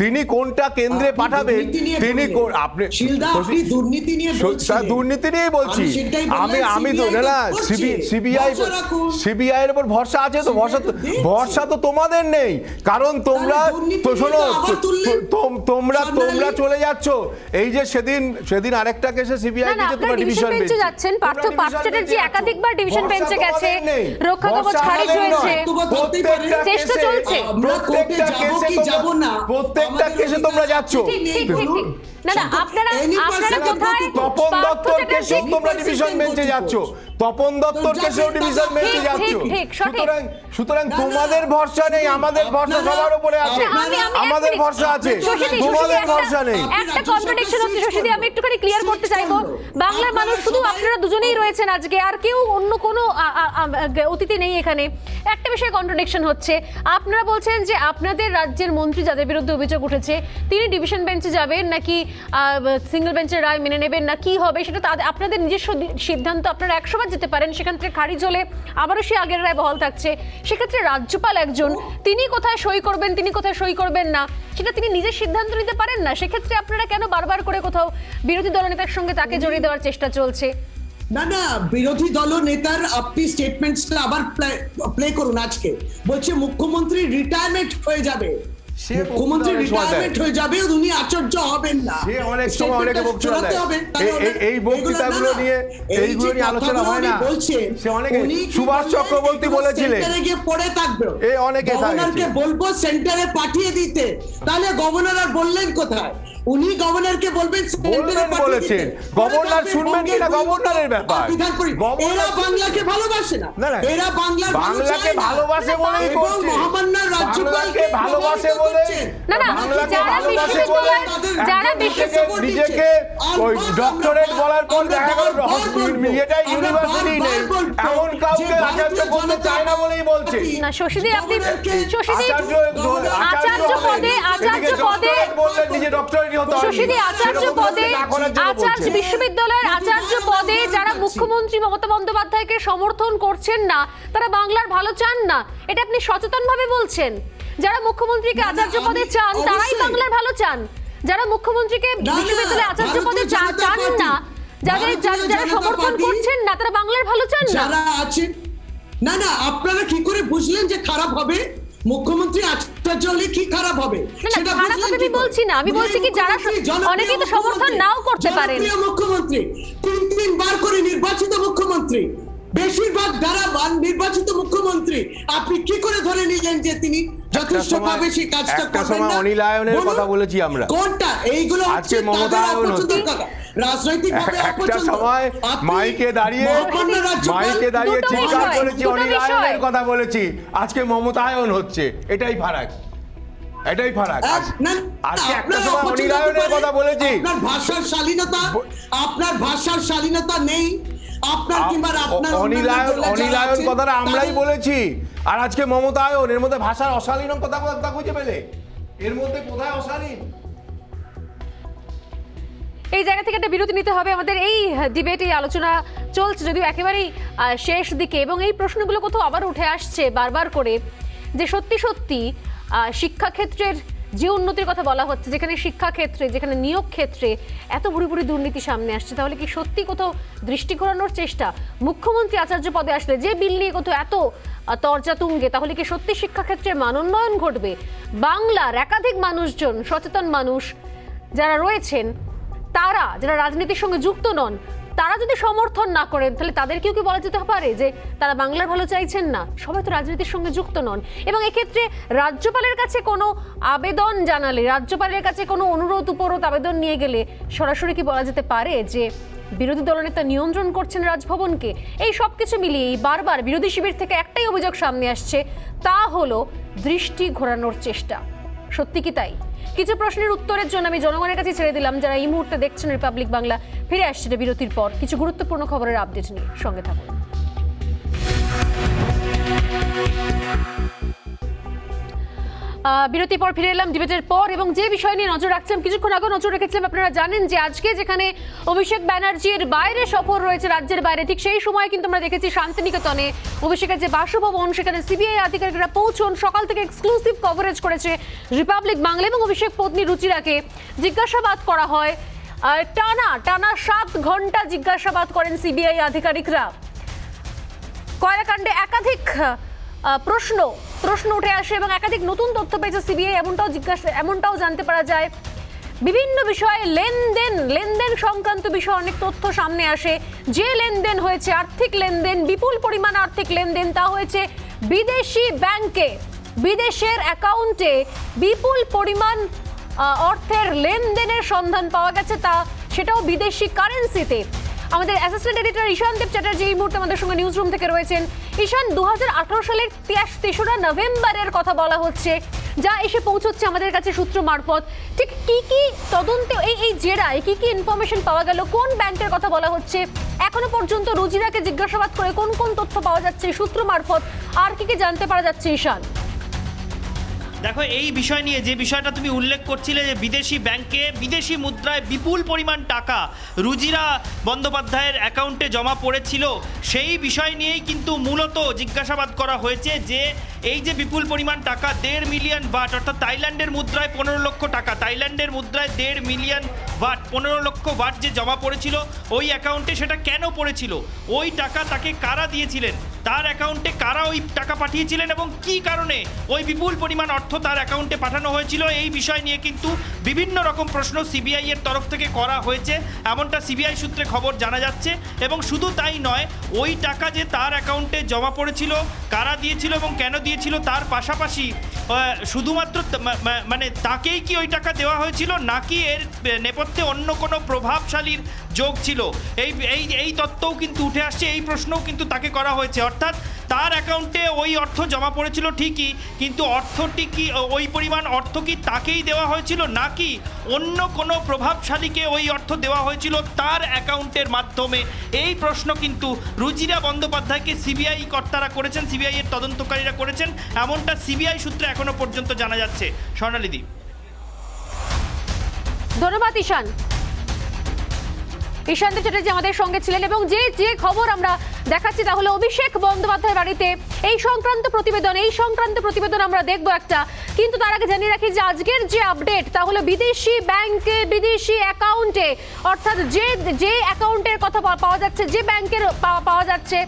তিনি কোনটা কেন্দ্রে আপনি পাঠাবেন, দুর্নীতি নিয়ে তিনি বললেন। আপনি শিলদা, আপনি দুর্নীতি নিয়ে বলছিলেন। দুর্নীতি নিয়েই বলছি। আমি সেটাই বললাম, আমি তো CBI না তো করছে। সিবিআই এর উপর ভরসা আছে তো? ভরসা তো তোমাদের নেই, কারণ তোমরা তো শোনো, তোমরা চলে যাচ্ছ। এই যে সেদিন আরেকটা কেসে সিবিআই না, না, দিয়েছে, আপনারা তোমরা ডিভিশন বেঞ্চে বেঞ্চে যাচ্ছেন। পার্থ চ্যাটার্জি একাধিকবার ডিভিশন বেঞ্চে গেছে, রক্ষা কবচ খারিজ হয়েছে, চেষ্টা চলছে। প্রত্যেকটা কেসে তোমরা যাচ্ছ। ঠিক। না, না, আপনারা কোথায়? তপন পার্থ দত্তর চ্যাটার্জি- কেসেও তোমরা ডিভিশন বেঞ্চে যাচ্ছ, তপন দত্তর কেসেও ডিভিশন বেঞ্চে যাচ্ছ। ঠিক, সঠিক। সুতরাং তোমাদের ভরসা নেই, আমাদের ভরসা সবার উপরে আছে। আমাদের ভরসা আছে, তোমাদের ভরসা নেই। একটা কন্ট্রাডিকশন হচ্ছে শশীদি, আমি একটুখানি ক্লিয়ার করতে চাইবো। বাংলার মানুষ শুধু আপনারা দুজনেই রয়েছেন আজকে, আর কেউ অন্য কোনো অতিথি নেই এখানে। একটা বিষয়ে কন্ট্রাডিকশন হচ্ছে, আপনারা বলছেন যে আপনাদের রাজ্যের মন্ত্রী যাদের বিরুদ্ধে অভিযোগ উঠেছে তিনি ডিভিশন বেঞ্চে যাবেন নাকি সিঙ্গেল বেঞ্চের রায় মেনে নেবেন না কি হবে সেটা আপনাদের নিজস্ব সিদ্ধান্ত। আপনারা 100 বার যেতে পারেন, সেখান থেকে খারিজ হলে আবারও সে আগের রায় বহাল থাকছে। সেক্ষেত্রে রাজ্যপাল একজন, তিনি কোথায় সই করবেন তিনি কোথায় সই করবেন না সেটা তিনি নিজের সিদ্ধান্ত নিতে পারেন না। সেক্ষেত্রে আপনারা কেন বারবার করে কোথাও বিরোধী দলনেতার সঙ্গে তাকে জড়িয়ে দেওয়ার চেষ্টা চলছে? না, বিরোধী দল নেতার আপনি স্টেটমেন্টসটা আবার প্লে করুন। আজকে বলছে মুখ্যমন্ত্রী রিটায়ারমেন্ট হয়ে যাবে, মুখ্যমন্ত্রী রিটায়ারমেন্ট হয়ে যাবে, উনি আচার্য হবেন না। সে অনেক সময় অনেকে বক্তৃতা দেয়, এই বক্তৃতাগুলো নিয়ে এইগুলো নিয়ে আলোচনা হয় না। সে অনেকে, সুভাষ চক্রবর্তী বলেছিলেন সেন্টারে গিয়ে পড়ে থাকবে, অনেকে গভর্নরকে বলবো সেন্টারে পাঠিয়ে দিতে। তাহলে গভর্নর আর বললেন কোথায়? উনি গভর্নরকে বলবেন বলেছেন, গভর্নর শুনবেন কিনা গভর্নরের ব্যাপার। এরা বাংলাকে ভালোবাসে না, এরা বাংলাকে ভালোবাসে বলেই করছে, মহামান্য রাজ্যপালকে ভালোবাসে বলে, যারা নিজেকে ওই ডক্টরেট বলার পর দেখা গেল এটা ইউনিভার্সিটি নেই এমন কাউকে আচার্য করতে চায় না বলেই বলছে। না শশীদি, আপনি আচার্য পদে বললেন নিজে ডক্টরেট হতে হবে। শশীদি, আচার্য বিশ্ববিদ্যালয়ের আচার্য পদে যারা মুখ্যমন্ত্রী মমতা বন্দ্যোপাধ্যায়কে সমর্থন করছেন না তারা বাংলার ভালো চান না, এটা আপনি সচেতন ভাবে বলছেন। যারা মুখ্যমন্ত্রীকে আচার্য পদে চান তারাই বাংলার ভালো চান, যারা মুখ্যমন্ত্রীকে বিশ্ববিদ্যালয়ের আচার্য পদে চান না, যারা সমর্থন করছেন না তারা বাংলার ভালো চান না। যারা আছে না, আপনারা কি করে বুঝলেন যে খারাপ হবে? মুখ্যমন্ত্রী আচার্য হলে কি খারাপ হবে সেটা খারাপ হবে আমি বলছি না, আমি বলছি কি যারা অনেকেই তো সমর্থন নাও করতে পারেন। মুখ্যমন্ত্রী 3 বার করে নির্বাচিত মুখ্যমন্ত্রী, বেশিরভাগ যারা নির্বাচিত মুখ্যমন্ত্রী, আপনি কি করে ধরে নিলেন যে তিনি যথেষ্টভাবে সেই কাজটা করবেন না? অনিল আয়নের কথা বলেছি আমরা, কোনটা এইগুলো আজকে মমতা আয়ন হচ্ছে রাজনৈতিকভাবে একটা সময় মাইকে দাঁড়িয়ে চিৎকার করেছি, অনিল আয়নের কথা বলেছি, আজকে মমতায়ন হচ্ছে, এটাই ফারাক। এটাই ফারাক। না, আজকে একটা আপনারা সময় অপছন্দ অনিলায়নের করতে কথা পারেন। বলেছি। আপনার ভাষার শালীনতা নেই, আপনার কিংবা আপনার অনিলায়ন কথাটা আমরাই বলেছি, আর আজকে মমতায়ন, এর মধ্যে ভাষার অশালীন কথা কথা খুঁজে পেলে, এর মধ্যে কোথায় অশালীন? এই জায়গা থেকে একটা বিরতি নিতে হবে আমাদের। এই ডিবেট, এই আলোচনা চলছে যদিও একেবারেই শেষ দিকে, এবং এই প্রশ্নগুলো কোথাও আবার উঠে আসছে বারবার করে, যে সত্যি সত্যি শিক্ষাক্ষেত্রের যে উন্নতির কথা বলা হচ্ছে, যেখানে শিক্ষাক্ষেত্রে, যেখানে নিয়োগ ক্ষেত্রে এত ভুরি ভুরি দুর্নীতি সামনে আসছে, তাহলে কি সত্যি কোথাও দৃষ্টি ঘোরানোর চেষ্টা? মুখ্যমন্ত্রী আচার্য পদে আসলে যে বিল নিয়ে কোথাও এত তর্জা তুঙ্গে, তাহলে কি সত্যি শিক্ষাক্ষেত্রে মানোন্নয়ন ঘটবে? বাংলার একাধিক মানুষজন, সচেতন মানুষ যারা রয়েছেন, তারা যারা রাজনীতির সঙ্গে যুক্ত নন, তারা যদি সমর্থন না করেন, তাহলে তাদেরকেও কি বলা যেতে পারে যে তারা বাংলার ভালো চাইছেন না? সবাই তো রাজনীতির সঙ্গে যুক্ত নন। এবং এক্ষেত্রে রাজ্যপালের কাছে কোনো আবেদন জানালে, রাজ্যপালের কাছে কোনো অনুরোধ উপরোধ আবেদন নিয়ে গেলে সরাসরি কি বলা যেতে পারে যে বিরোধী দলনেতা নিয়ন্ত্রণ করছেন রাজভবনকে? এই সব কিছু মিলিয়ে বারবার বিরোধী শিবির থেকে একটাই অভিযোগ সামনে আসছে, তা হলো দৃষ্টি ঘোরানোর চেষ্টা। সত্যি কি তাই? কিছু প্রশ্নের উত্তরের জন্য আমি জনগণের কাছে ছেড়ে দিলাম, যারা এই মুহূর্তে দেখছেন রিপাবলিক বাংলা। ফিরে আসছে বিরতির পর কিছু গুরুত্বপূর্ণ খবরের আপডেট নিয়ে, সঙ্গে থাকুন। বিরতির পর ফিরে এলাম ডিবেটের পর, এবং যে বিষয় নিয়ে নজর রাখছিলাম, কিছুক্ষণ আগে নজর রেখেছিলাম, আপনারা জানেন যে আজকে যেখানে অভিষেক ব্যানার্জির বাইরে সফর রয়েছে, রাজ্যের বাইরে, ঠিক সেই সময় কিন্তু আমরা দেখেছি শান্তিনিকেতনে অভিষেকের যে বাসভবন, সেখানে সিবিআই আধিকারিকরা পৌঁছন। সকাল থেকে এক্সক্লুসিভ কভারেজ করেছে রিপাবলিক বাংলা, এবং অভিষেক পত্নী রুচিরাকে জিজ্ঞাসাবাদ করা হয়। টানা 7 ঘন্টা জিজ্ঞাসাবাদ করেন সিবিআই আধিকারিকরা। কয়লাকাণ্ডে একাধিক প্রশ্ন উঠে আসে এবং একাধিক নতুন তথ্য পেয়েছে সিবিআই, এমনটাও জানতে পারা যায়। বিভিন্ন বিষয়ে লেনদেন সংক্রান্ত বিষয়ে অনেক তথ্য সামনে আসে। যে লেনদেন হয়েছে, আর্থিক লেনদেন, বিপুল পরিমাণ আর্থিক লেনদেন, তা হয়েছে বিদেশি ব্যাংকে, বিদেশের অ্যাকাউন্টে বিপুল পরিমাণ অর্থের লেনদেনের সন্ধান পাওয়া গেছে, সেটাও বিদেশি কারেন্সিতে। আমাদের অ্যাসিস্ট্যান্ট এডিটর ঈশান দেব চ্যাটার্জি এই মুহূর্তে আমাদের সঙ্গে নিউজ রুম থেকে রয়েছেন। ঈশান, 2018 সালের 3রা নভেম্বরের কথা বলা হচ্ছে, যা এসে পৌঁছচ্ছে আমাদের কাছে সূত্র মারফত। ঠিক কি কি তদন্তে, এই জেরায় কি কি ইনফরমেশন পাওয়া গেল? কোন ব্যাংকের কথা বলা হচ্ছে? এখনো পর্যন্ত রুজিরাকে জিজ্ঞাসাবাদ করে কোন কোন তথ্য পাওয়া যাচ্ছে সূত্র মারফত? আর কি কি জানতে পারা যাচ্ছে ঈশান? দেখো, এই বিষয় নিয়ে যে বিষয়টা তুমি উল্লেখ করছিলে, যে বিদেশি ব্যাংকে বিদেশি মুদ্রায় বিপুল পরিমাণ টাকা রুজিরা বন্দ্যোপাধ্যায়ের অ্যাকাউন্টে জমা পড়েছিল, সেই বিষয় নিয়েই কিন্তু মূলত জিজ্ঞাসাবাদ করা হয়েছে। যে এই যে বিপুল পরিমাণ টাকা, 1.5 মিলিয়ন বাট, অর্থাৎ থাইল্যান্ডের মুদ্রায় 15 লক্ষ টাকা, থাইল্যান্ডের মুদ্রায় 1.5 মিলিয়ন বাট, 15 লক্ষ বাট যে জমা পড়েছিল ওই অ্যাকাউন্টে, সেটা কেন পড়েছিল? ওই টাকা তাকে কারা দিয়েছিলেন? তার অ্যাকাউন্টে কারা ওই টাকা পাঠিয়েছিলেন এবং কি কারণে ওই বিপুল পরিমাণ অর্থ তার অ্যাকাউন্টে পাঠানো হয়েছিল? এই বিষয় নিয়ে কিন্তু বিভিন্ন রকম প্রশ্ন সিবিআই এর তরফ থেকে করা হয়েছে, এমনটা সিবিআই সূত্রে খবর জানা যাচ্ছে। এবং শুধু তাই নয়, ওই টাকা যে তার অ্যাকাউন্টে জমা পড়েছিল, কারা দিয়েছিল এবং কেন দিয়েছিল, তার পাশাপাশি শুধুমাত্র মানে তাকেই কি ওই টাকা দেওয়া হয়েছিল, নাকি এর নেপথ্যে অন্য কোনো প্রভাবশালীর যোগ ছিল, এই তথ্যও কিন্তু উঠে আসছে। এই প্রশ্নও কিন্তু তাকে করা হয়েছে, অর্থাৎ তার অ্যাকাউন্টে ওই অর্থ জমা পড়েছিল ঠিকই, কিন্তু অর্থটি কি, ওই পরিমাণ অর্থ কি তাকেই দেওয়া হয়েছিল, নাকি অন্য কোনো প্রভাবশালীকে ওই অর্থ দেওয়া হয়েছিল তার অ্যাকাউন্টের মাধ্যমে? এই প্রশ্ন কিন্তু রুজিরা বন্দ্যোপাধ্যায়কে সিবিআই কর্তারা করেছেন, সিবিআই এর তদন্তকারীরা করেছেন, এমনটা সিবিআই সূত্রে এখনো পর্যন্ত জানা যাচ্ছে। স্বর্ণালীদি, ধন্যবাদ ঈশান। ঈশান দেব চ্যাটার্জি আমাদের সঙ্গে ছিলেন, এবং যে খবর আমরা দেখাচ্ছি তা হলো অভিষেক বন্দ্যোপাধ্যায়ের বাড়িতে এই সংক্রান্ত প্রতিবেদন আমরা দেখবো একটা। কিন্তু তার আগে জানিয়ে রাখি যে আজকের যে আপডেট, তা হলো বিদেশি ব্যাংকে, বিদেশি অ্যাকাউন্টে, অর্থাৎ যে অ্যাকাউন্টের কথা পাওয়া যাচ্ছে, যে ব্যাংকের পাওয়া যাচ্ছে,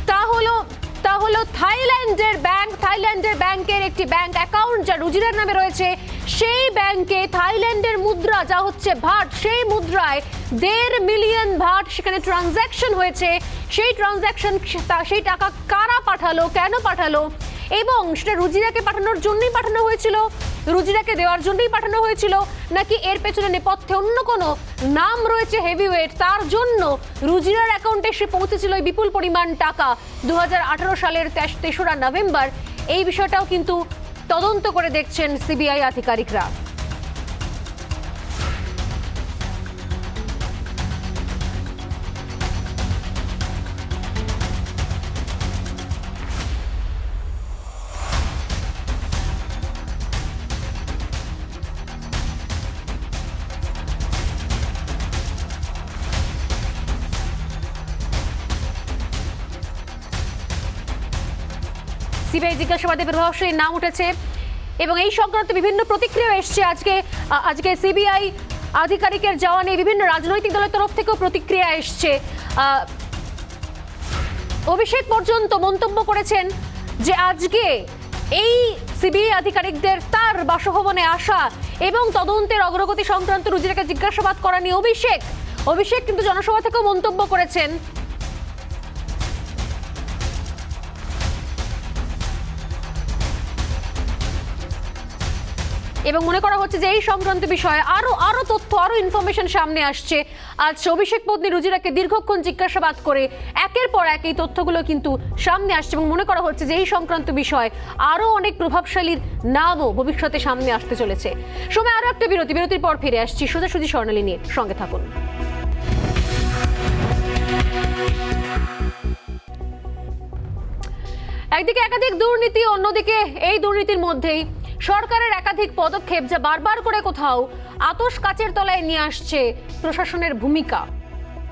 তা হলো থাইল্যান্ডের ব্যাংকের একটি ব্যাংক অ্যাকাউন্ট যা রুজিরার নামে রয়েছে। সেই ব্যাংকে থাইল্যান্ডের মুদ্রা, যা হচ্ছে ভাট, সেই মুদ্রায় 1.5 মিলিয়ন ভাট সেখানে ট্রানজ্যাকশন হয়েছে। সেই টাকা কারা পাঠালো, কেন পাঠালো, এবং সেটা রুজিরাকে পাঠানোর জন্যই পাঠানো হয়েছিল, রুজিরাকে দেওয়ার জন্যই পাঠানো হয়েছিল, নাকি এর পেছনে নেপথ্যে অন্য কোনো নাম রয়েছে হেভিওয়েট, তার জন্য রুজিরার অ্যাকাউন্টে এসে পৌঁছেছিল এই বিপুল পরিমাণ টাকা 2018 সালের 3রা নভেম্বর? এই বিষয়টাও কিন্তু তদন্ত করে দেখছেন সিবিআই আধিকারিকরা। সিবিআই জিজ্ঞাসাবাদে প্রভাবশালীর নাম উঠেছে এবং এই সংক্রান্ত বিভিন্ন প্রতিক্রিয়া এসছে। আজকে সিবিআই আধিকারিকের যাওয়া নিয়ে বিভিন্ন রাজনৈতিক দলের তরফ থেকেও প্রতিক্রিয়া এসছে। অভিষেক পর্যন্ত মন্তব্য করেছেন যে আজকে এই সিবিআই আধিকারিকদের তার বাসভবনে আসা এবং তদন্তের অগ্রগতি সংক্রান্ত রুজিরাকে জিজ্ঞাসাবাদ করা নিয়ে অভিষেক কিন্তু জনসভা থেকেও মন্তব্য করেছেন। এবং মনে করা হচ্ছে যে এই সংক্রান্ত বিষয়ে আরো তথ্য, আরো ইনফরমেশন সামনে আসছে। আজ অভিষেক পত্নী রুজিরাকে দীর্ঘক্ষণ জিজ্ঞাসাবাদ করে একের পর এক এই তথ্যগুলো কিন্তু সামনে আসছে এবং মনে করা হচ্ছে যে এই সংক্রান্ত বিষয় আরো অনেক প্রভাবশালীর নামও ভবিষ্যতে সামনে আসতে চলেছে। সময় আরো একটা বিরতির পর ফিরে আসছি সোজাসুজি স্বর্ণালী নিয়ে, সঙ্গে থাকুন। একদিকে একাধিক দুর্নীতি, অন্যদিকে এই দুর্নীতির মধ্যেই সরকারের একাধিক পদক্ষেপ যা বারবার করে কোথাও আতশ কাচের তলায় নিয়ে আসছে প্রশাসনের ভূমিকা,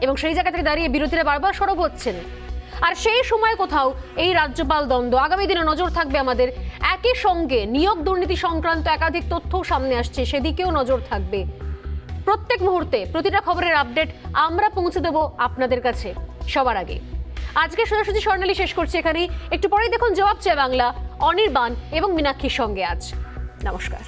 এবং সেই জায়গা থেকে দাঁড়িয়ে বিরোধীরা বারবার সরব হচ্ছেন। আর সেই সময় কোথাও এই রাজ্যপাল দ্বন্দ্ব, আগামী দিনে নজর থাকবে আমাদের। একই সঙ্গে নিয়োগ দুর্নীতি সংক্রান্ত একাধিক তথ্যও সামনে আসছে, সেদিকেও নজর থাকবে। প্রত্যেক মুহূর্তে প্রতিটা খবরের আপডেট আমরা পৌঁছে দেব আপনাদের কাছে সবার আগে। আজকে সোজাসুজি স্বর্ণালী শেষ করছি এখানেই। একটু পরেই দেখুন জবাব চায় বাংলা, অনির্বাণ এবং মীনাক্ষীর সঙ্গে আজ। নমস্কার।